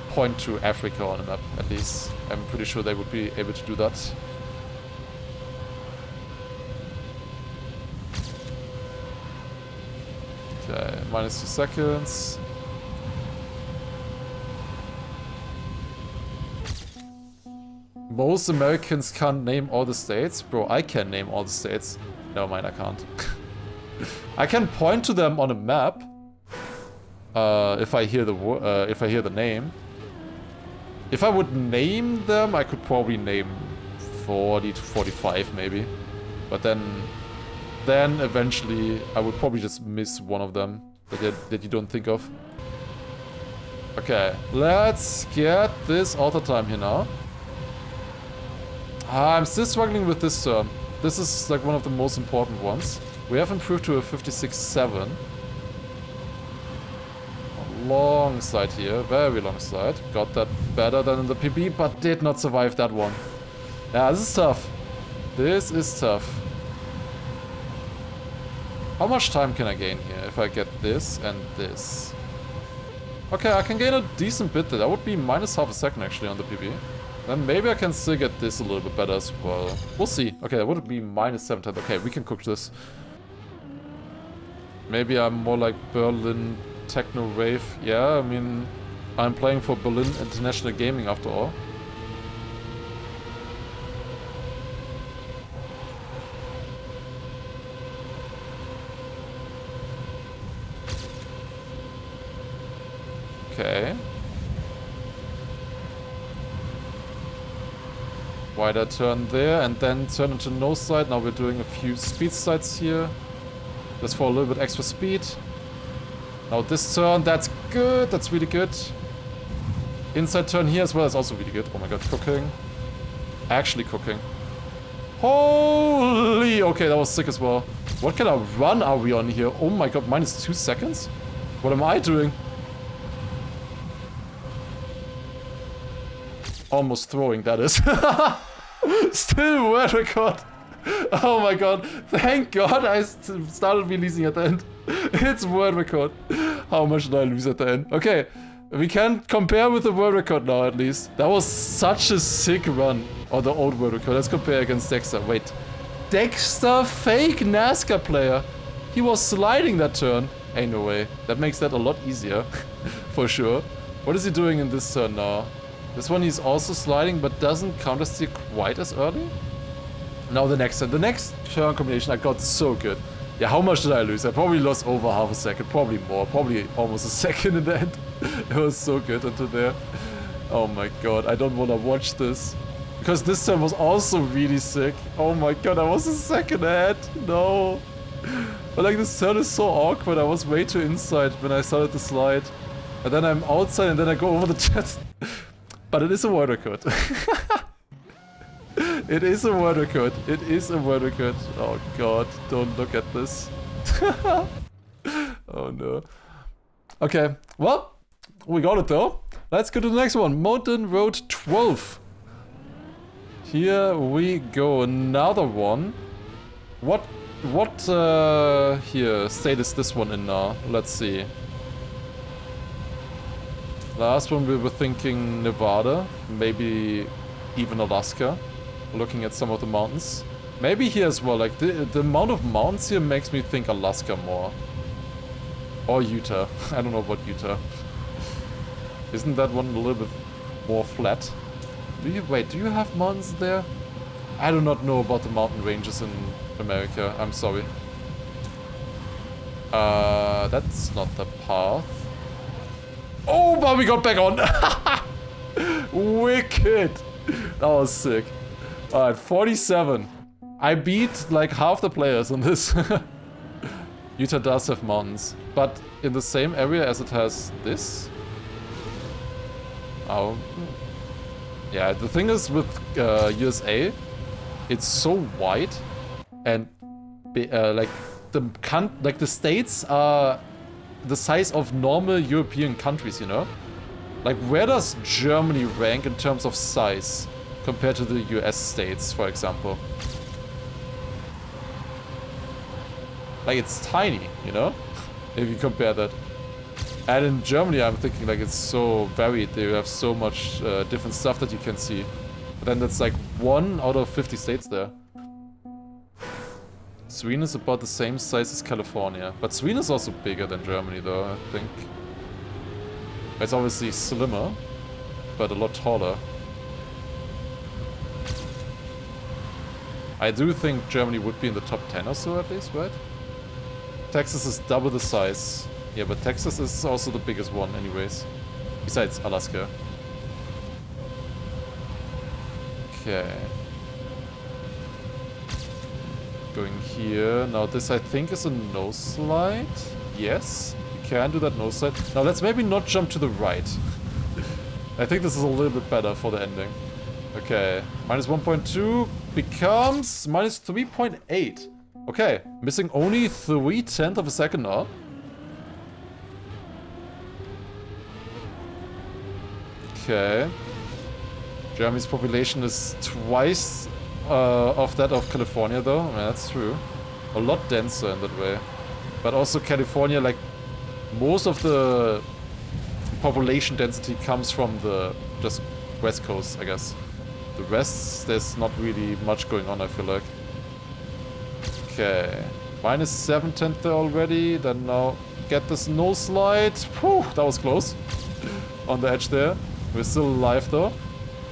point to Africa on a map, at least. I'm pretty sure they would be able to do that. Okay, minus 2 seconds. Most Americans can't name all the states. Bro, I can name all the states. Never mind, I can't. I can point to them on a map. If I hear the name. If I would name them, I could probably name 40 to 45 maybe. But then eventually I would probably just miss one of them that you don't think of. Okay, let's get this auto time here now. I'm still struggling with this turn. This is like one of the most important ones. We have improved to a 56.7. Long slide here, very long slide. Got that better than in the PB, but did not survive that one. Yeah, this is tough. This is tough. How much time can I gain here if I get this and this? Okay, I can gain a decent bit there. That would be minus half a second actually on the PB. Then maybe I can still get this a little bit better as well. We'll see. Okay, that would be minus 7 times. Okay, we can cook this. Maybe I'm more like Berlin Techno Rave. Yeah, I mean, I'm playing for Berlin International Gaming after all. Okay. Wider turn there and then turn into no slide. Now we're doing a few speed slides here. Just for a little bit extra speed. Now this turn, that's good. That's really good. Inside turn here as well is also really good. Oh my god, cooking. Actually cooking. Holy! Okay, that was sick as well. What kind of run are we on here? Oh my god, minus 2 seconds? What am I doing? Almost throwing, that is. Still world record. Oh my god. Thank god I started releasing at the end. It's world record. How much did I lose at the end? Okay. We can compare with the world record now, at least. That was such a sick run. Or the old world record. Let's compare against Dexter. Wait. Dexter, fake NASCAR player. He was sliding that turn. Ain't no way. That makes that a lot easier. For sure. What is he doing in this turn now? This one he's also sliding, but doesn't countersteer quite as early. Now the next turn. The next turn combination I got so good. Yeah, how much did I lose? I probably lost over half a second. Probably more. Probably almost a second in the end. It was so good until there. Oh my god, I don't want to watch this. Because this turn was also really sick. Oh my god, I was a second ahead. No. But like, this turn is so awkward. I was way too inside when I started to slide. And then I'm outside and then I go over the jet. But it is a world record. It is a world record. It is a world record. Oh god, don't look at this. Oh no. Okay, well, we got it though. Let's go to the next one. Mountain Road 12. Here we go. Another one. What here state is this one in now? Let's see. Last one we were thinking Nevada, maybe even Alaska. Looking at some of the mountains. Maybe here as well, like the amount of mountains here makes me think Alaska more. Or Utah. I don't know about Utah. Isn't that one a little bit more flat? Do you have mountains there? I do not know about the mountain ranges in America, I'm sorry. That's not the path. Oh, but we got back on! Wicked! That was sick. Alright, 47. I beat like half the players on this. Utah does have mountains, but in the same area as it has this? Oh. Yeah, the thing is with USA, it's so wide, and like the states are the size of normal European countries, you know? Like, where does Germany rank in terms of size compared to the US states, for example? Like, it's tiny, you know? If you compare that. And in Germany, I'm thinking, like, it's so varied. They have so much different stuff that you can see. But then that's like 1 out of 50 states there. Sweden is about the same size as California. But Sweden is also bigger than Germany, though, I think. It's obviously slimmer, but a lot taller. I do think Germany would be in the top 10 or so, at least, right? Texas is double the size. Yeah, but Texas is also the biggest one anyways. Besides Alaska. Okay. Going here. Now this I think is a no slide. Yes, you can do that no slide. Now let's maybe not jump to the right. I think this is a little bit better for the ending. Okay. Minus 1.2 becomes minus 3.8. Okay. Missing only 3/10 of a second now. Okay. Germany's population is twice of that of California, though. Yeah, that's true. A lot denser in that way. But also California, like, most of the population density comes from the just west coast, I guess. The rest, there's not really much going on, I feel like. Okay. Minus 7/10 there already. Then now get this no slide. Whew, that was close. On the edge there. We're still alive though.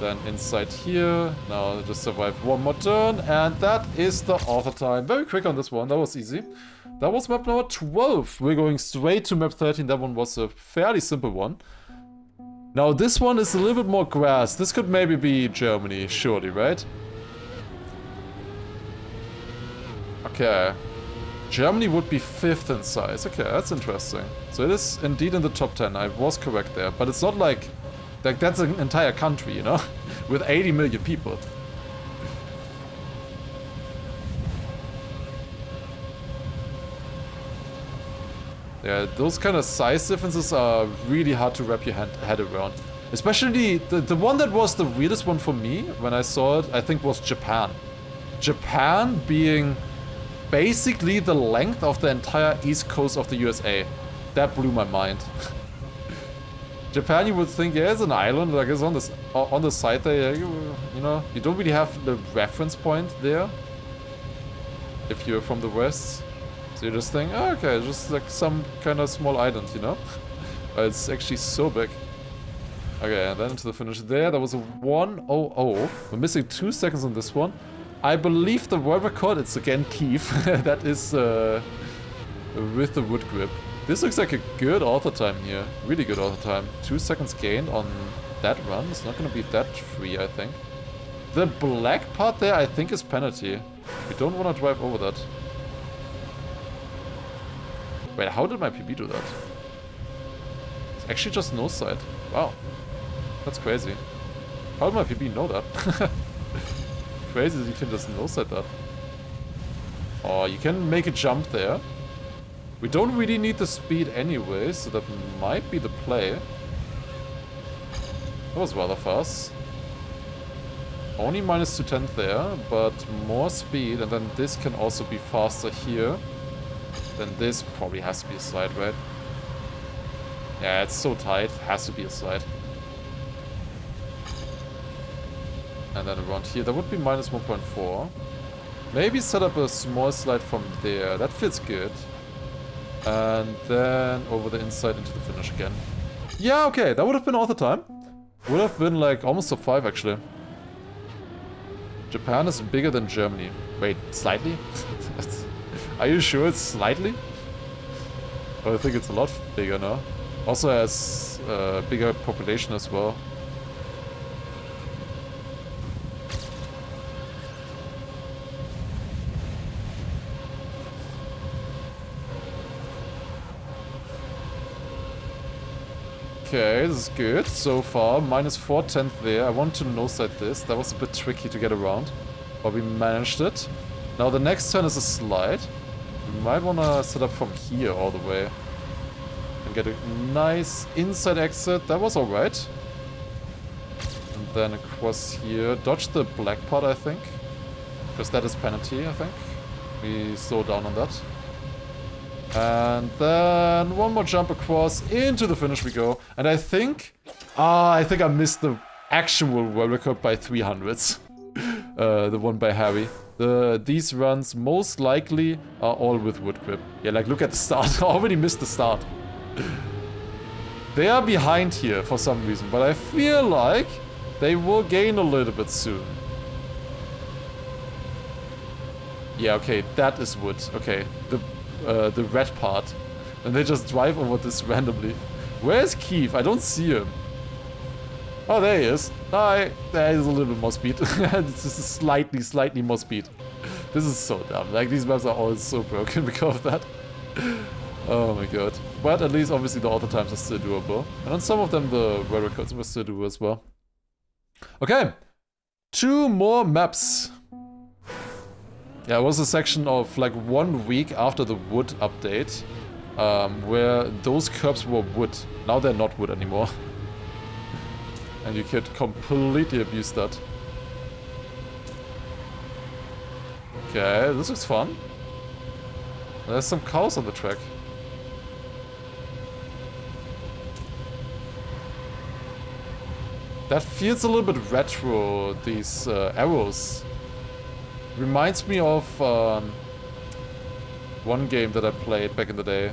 Then inside here. Now just survive one more turn. And that is the author time. Very quick on this one. That was easy. That was map number 12. We're going straight to map 13. That one was a fairly simple one. Now this one is a little bit more grass. This could maybe be Germany, surely, right? Okay. Germany would be 5th in size. Okay, that's interesting. So it is indeed in the top 10. I was correct there. But it's not like Like, that's an entire country, you know? With 80 million people. Yeah, those kind of size differences are really hard to wrap your head around. Especially the one that was the weirdest one for me when I saw it, I think, was Japan. Japan being basically the length of the entire east coast of the USA. That blew my mind. Japan, you would think, yeah, it's an island, like it's on the side there. You know, you don't really have the reference point there if you're from the west. So you just think, oh, okay, just like some kind of small island, you know? But it's actually so big. Okay, and then into the finish there. That was a 1:00. We're missing 2 seconds on this one. I believe the world record, it's again Keith. That is with the wood grip. This looks like a good author time here. Really good author time. 2 seconds gained on that run. It's not going to be that free, I think. The black part there, I think, is penalty. We don't want to drive over that. Wait, how did my PB do that? It's actually just no side. Wow. That's crazy. How did my PB know that? Crazy that you can just no side that. Oh, you can make a jump there. We don't really need the speed anyway, so that might be the play. That was rather fast. Only minus 2/10 there, but more speed, and then this can also be faster here. Then this probably has to be a slide, right? Yeah, it's so tight. Has to be a slide. And then around here, that would be minus 1.4. Maybe set up a small slide from there. That feels good. And then over the inside into the finish again. Yeah, okay, that would have been author time. Would have been like almost top 5 actually. Japan is bigger than Germany. Wait, slightly? Are you sure it's slightly? Well, I think it's a lot bigger now. Also has a bigger population as well. Okay, this is good so far. Minus 4/10 there. I want to no-side this. That was a bit tricky to get around. But we managed it. Now the next turn is a slide. We might want to set up from here all the way. And get a nice inside exit. That was alright. And then across here. Dodge the black part, I think. Because that is penalty, I think. We slow down on that. And then one more jump across, into the finish we go. And I think I missed the actual world record by 300s. The one by Harry. These runs most likely are all with wood grip. Yeah, like look at the start. I already missed the start. They are behind here for some reason, but I feel like they will gain a little bit soon. Yeah, okay, that is wood. Okay, the red part. And they just drive over this randomly. Where's Keith? I don't see him. Oh, there he is. Hi. There is a little bit more speed. This is slightly more speed. This is so dumb. Like, these maps are all so broken because of that. Oh my god. But at least, obviously, the auto times are still doable. And on some of them, the world records were still doable as well. Okay. 2 more maps. Yeah, it was a section of like 1 week after the wood update, where those curbs were wood. Now they're not wood anymore. And you could completely abuse that. Okay, this looks fun. There's some cows on the track. That feels a little bit retro, these arrows. Reminds me of one game that I played back in the day.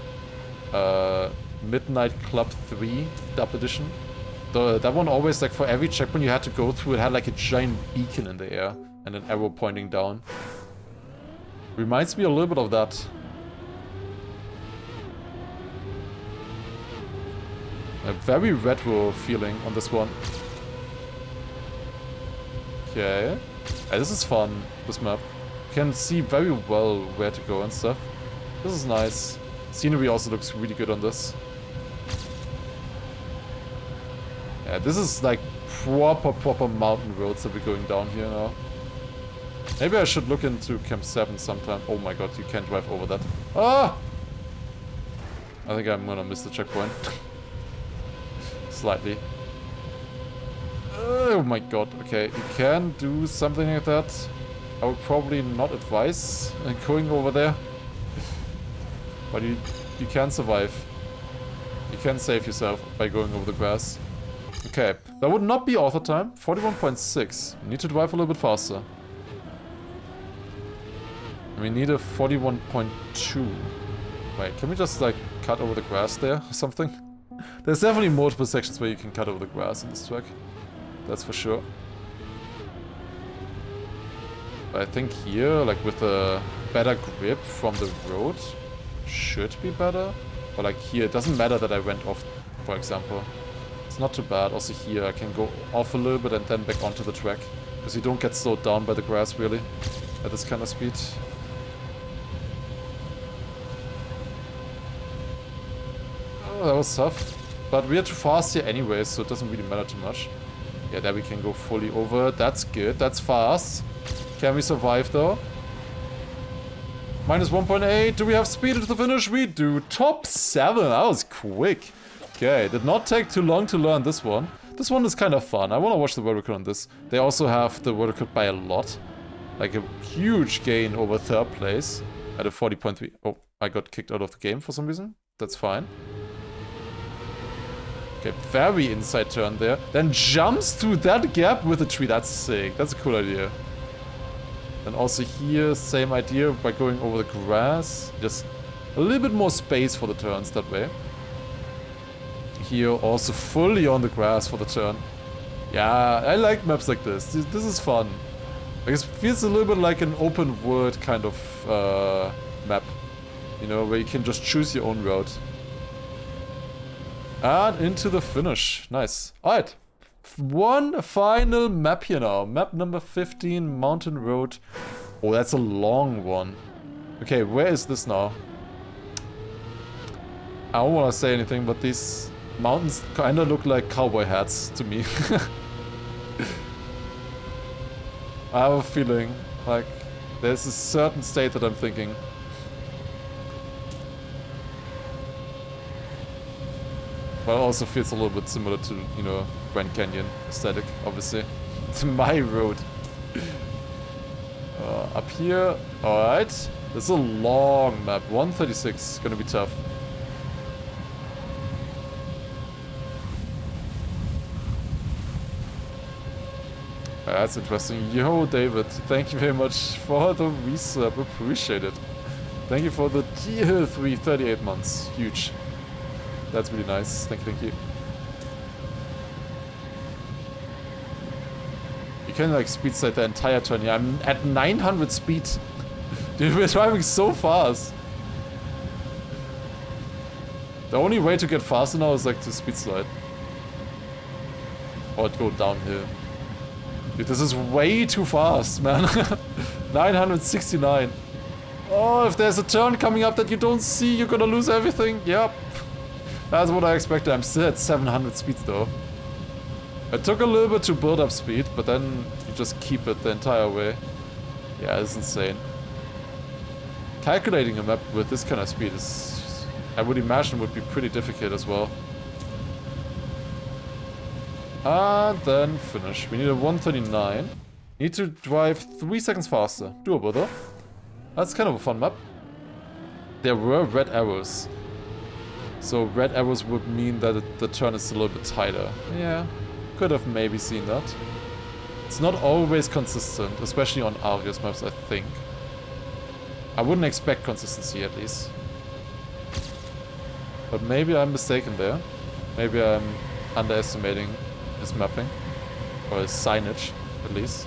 Midnight Club 3 Dub Edition. That one always, like for every checkpoint you had to go through, it had like a giant beacon in the air and an arrow pointing down. Reminds me a little bit of that. A very retro feeling on this one. Okay. Yeah, this is fun, this map. You can see very well where to go and stuff. This is nice. Scenery also looks really good on this. Yeah, this is like proper mountain roads that we're going down here now. Maybe I should look into Camp 7 sometime. Oh my god, you can't drive over that. Ah! I think I'm gonna miss the checkpoint. Slightly. Oh my god, okay. You can do something like that. I would probably not advise going over there. But you can survive. You can save yourself by going over the grass. Okay, that would not be author time. 41.6. We need to drive a little bit faster. We need a 41.2. Wait, can we just like cut over the grass there or something? There's definitely multiple sections where you can cut over the grass in this track. That's for sure. But I think here, like with a better grip from the road, should be better. But like here, it doesn't matter that I went off, for example. It's not too bad. Also here, I can go off a little bit and then back onto the track. Because you don't get slowed down by the grass, really, at this kind of speed. Oh, that was tough. But we are too fast here anyway, so it doesn't really matter too much. Yeah, there we can go fully over. That's good. That's fast. Can we survive, though? Minus 1.8. Do we have speed to the finish? We do. Top 7. That was quick. Okay, did not take too long to learn this one. This one is kind of fun. I want to watch the world record on this. They also have the world record by a lot. Like a huge gain over third place at a 40.3. Oh, I got kicked out of the game for some reason. That's fine. Okay, very inside turn there. Then jumps through that gap with a tree. That's sick. That's a cool idea. And also here, same idea by going over the grass. Just a little bit more space for the turns that way. Here, also fully on the grass for the turn. Yeah, I like maps like this. This is fun. Like, it feels a little bit like an open world kind of map. You know, where you can just choose your own route. And into the finish. Nice. Alright. One final map here now. Map number 15, Mountain Road. Oh, that's a long one. Okay, where is this now? I don't want to say anything, but these mountains kind of look like cowboy hats to me. I have a feeling like there's a certain state that I'm thinking. But it also feels a little bit similar to, you know, Grand Canyon aesthetic, obviously. It's my road. Up here, alright. This is a long map. 136, gonna be tough. That's interesting. Yo, David, thank you very much for the resub. Appreciate it. Thank you for the tier 3 38 months. Huge. That's really nice. Thank you, thank you. You can like speed slide the entire turn here. I'm at 900 speed. Dude, we're driving so fast. The only way to get faster now is like to speed slide. Or go downhill. Dude, this is way too fast, man. 969. Oh, if there's a turn coming up that you don't see, you're gonna lose everything. Yep. That's what I expected. I'm still at 700 speed though. It took a little bit to build up speed, but then you just keep it the entire way. Yeah, it's insane. Calculating a map with this kind of speed is, I would imagine, would be pretty difficult as well. And then finish. We need a 139. Need to drive 3 seconds faster. Doable though. That's kind of a fun map. There were red arrows. So red arrows would mean that the turn is a little bit tighter. Yeah, could have maybe seen that. It's not always consistent, especially on Arius maps, I think. I wouldn't expect consistency at least. But maybe I'm mistaken there. Maybe I'm underestimating his mapping. Or his signage, at least.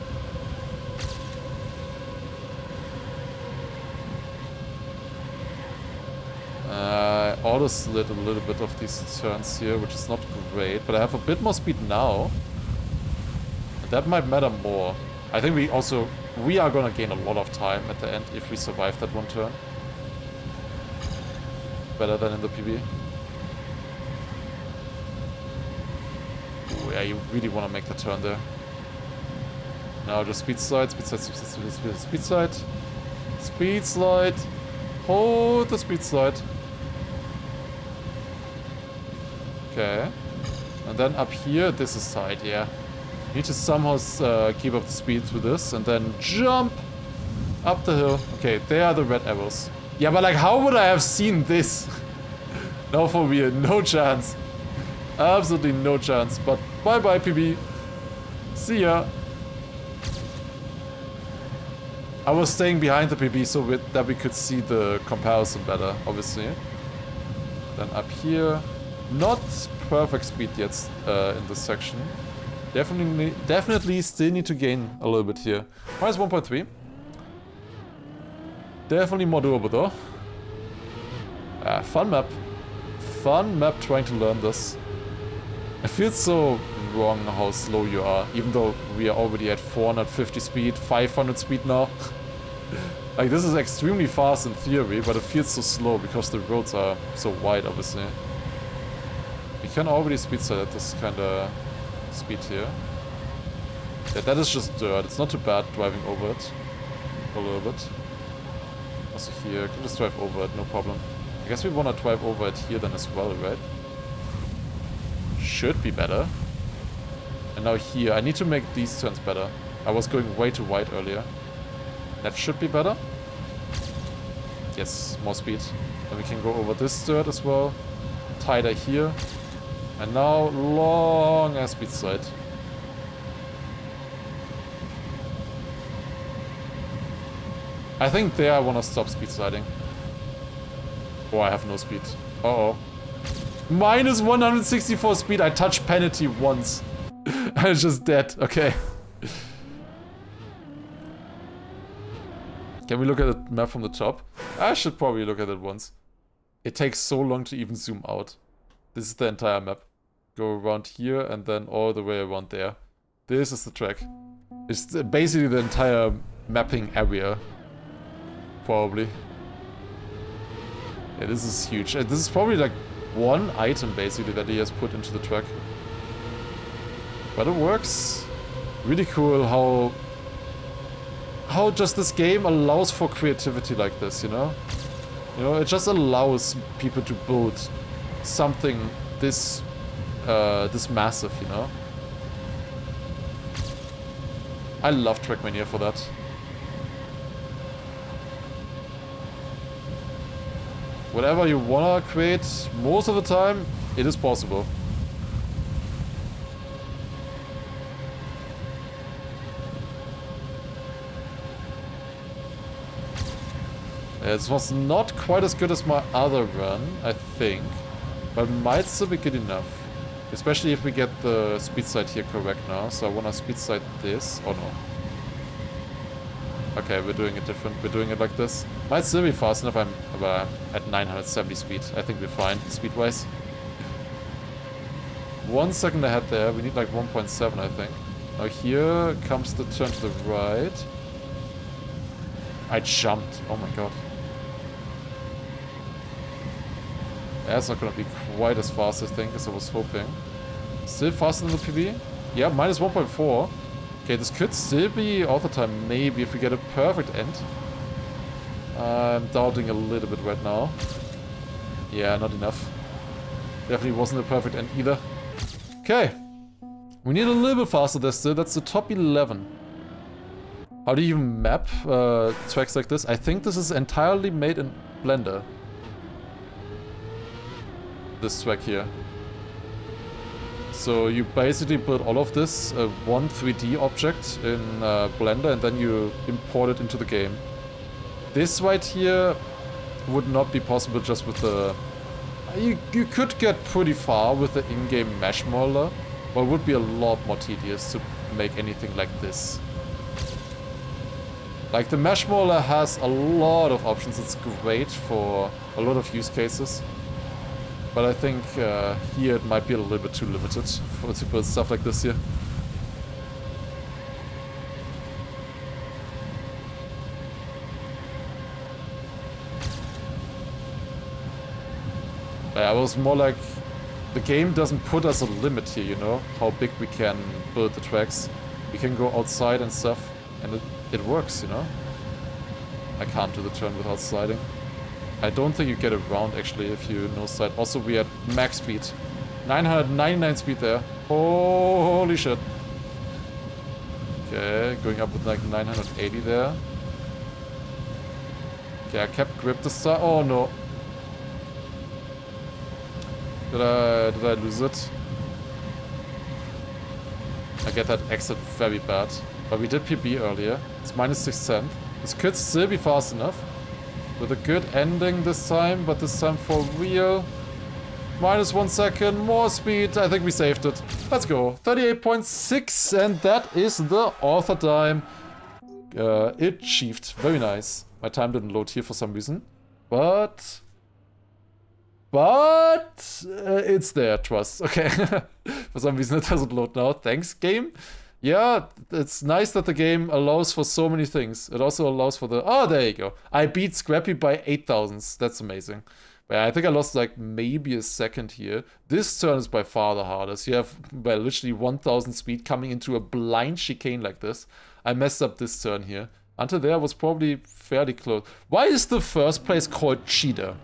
I auto-slid a little bit of these turns here, which is not great, but I have a bit more speed now. And that might matter more. I think we are gonna gain a lot of time at the end if we survive that one turn. Better than in the PB. yeah, you really want to make the turn there. Now just speed slide, speed slide, speed slide, speed slide, speed slide. Speed slide. Hold the speed slide. Okay. And then up here, this is tight, yeah. You need to somehow keep up the speed through this and then jump up the hill. Okay, there are the red arrows. Yeah, but like, how would I have seen this? No, for real, no chance. Absolutely no chance. But bye-bye, PB. See ya. I was staying behind the PB so that we could see the comparison better, obviously. Then up here, not perfect speed yet in this section. Definitely still need to gain a little bit here. Minus 1.3. Definitely more doable though. Fun map. Fun map trying to learn this. It feels so wrong how slow you are, even though we are already at 450 speed, 500 speed now. Like, this is extremely fast in theory, but it feels so slow because the roads are so wide, obviously. We can already speed set at this kind of speed here. Yeah, that is just dirt. It's not too bad driving over it. A little bit. Also here, can just drive over it, no problem. I guess we want to drive over it here then as well, right? Should be better. And now here, I need to make these turns better. I was going way too wide earlier. That should be better. Yes, more speed. Then we can go over this dirt as well. Tighter here. And now, long ass speed slide. I think there I want to stop speed sliding. Oh, I have no speed. Uh-oh. Minus 164 speed. I touched penalty once. I was just dead. Okay. Can we look at the map from the top? I should probably look at it once. It takes so long to even zoom out. This is the entire map. Go around here and then all the way around there. This is the track. It's basically the entire mapping area. Probably. Yeah, this is huge. This is probably like one item basically that he has put into the track. But it works. Really cool how just this game allows for creativity like this, you know? You know, it just allows people to build something this this massive, you know? I love Trackmania for that. Whatever you wanna create, most of the time, it is possible. This was not quite as good as my other run, I think. But might still be good enough. Especially if we get the speed side here correct now. So I want to speed side this. Oh no. Okay, we're doing it different. We're doing it like this. Might still be fast enough. I'm at 970 speed. I think we're fine, speed-wise. 1 second ahead there. We need like 1.7, I think. Now here comes the turn to the right. I jumped. Oh my god. That's not gonna be quite as fast, I think, as I was hoping. Still faster than the PB? Yeah, minus 1.4. Okay, this could still be auto time, maybe, if we get a perfect end. I'm doubting a little bit right now. Yeah, not enough. Definitely wasn't a perfect end either. Okay. We need a little bit faster there still. That's the top 11. How do you even map tracks like this? I think this is entirely made in Blender. This track here. So you basically build all of this, one 3D object in Blender, and then you import it into the game. This right here would not be possible just with the... You could get pretty far with the in-game mesh modeler, but it would be a lot more tedious to make anything like this. Like, the mesh modeler has a lot of options. It's great for a lot of use cases. But I think here it might be a little bit too limited to build stuff like this here. But I was more like the game doesn't put us a limit here, you know, how big we can build the tracks. We can go outside and stuff, and it works, you know. I can't do the turn without sliding. I don't think you get around, actually, if you no slide. Also, we had max speed. 999 speed there. Holy shit. Okay, going up with like 980 there. Okay, I kept grip this time. Oh no. Did I lose it? I get that exit very bad. But we did PB earlier. It's minus 610. This could still be fast enough. With a good ending this time, but this time for real. Minus 1 second, more speed. I think we saved it. Let's go. 38.6, and that is the author time. Achieved. Very nice. My time didn't load here for some reason. But it's there, trust. Okay. For some reason it doesn't load now. Thanks, game. Yeah, it's nice that the game allows for so many things. It also allows for the... Oh, there you go. I beat Scrappy by 8,000s. That's amazing. But I think I lost like maybe a second here. This turn is by far the hardest. You have, well, literally 1,000 speed coming into a blind chicane like this. I messed up this turn here. Until there was probably fairly close. Why is the first place called Cheetah?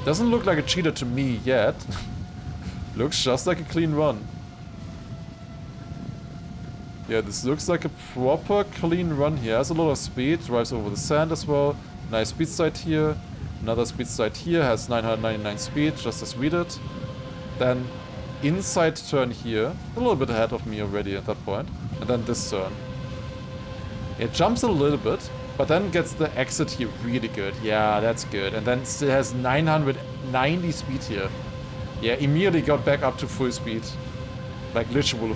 Doesn't look like a cheetah to me yet. Looks just like a clean run. Yeah, this looks like a proper clean run here. Has a lot of speed, drives over the sand as well. Nice speed side here. Another speed side here, has 999 speed, just as we did. Then inside turn here, a little bit ahead of me already at that point. And then this turn. It jumps a little bit, but then gets the exit here really good. Yeah, that's good. And then still has 990 speed here. Yeah, immediately got back up to full speed. Like literally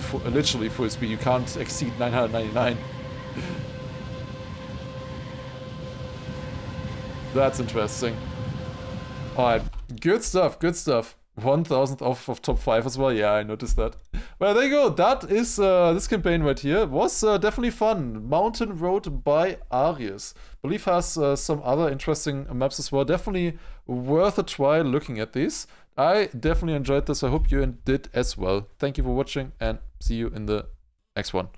full speed. You can't exceed 999. That's interesting. Alright, good stuff, good stuff. 1,000 off of top 5 as well. Yeah, I noticed that. Well, there you go. That is this campaign right here. It was definitely fun. Mountain Road by Arius. Believe has some other interesting maps as well. Definitely worth a try looking at these. I definitely enjoyed this. I hope you did as well. Thank you for watching and see you in the next one.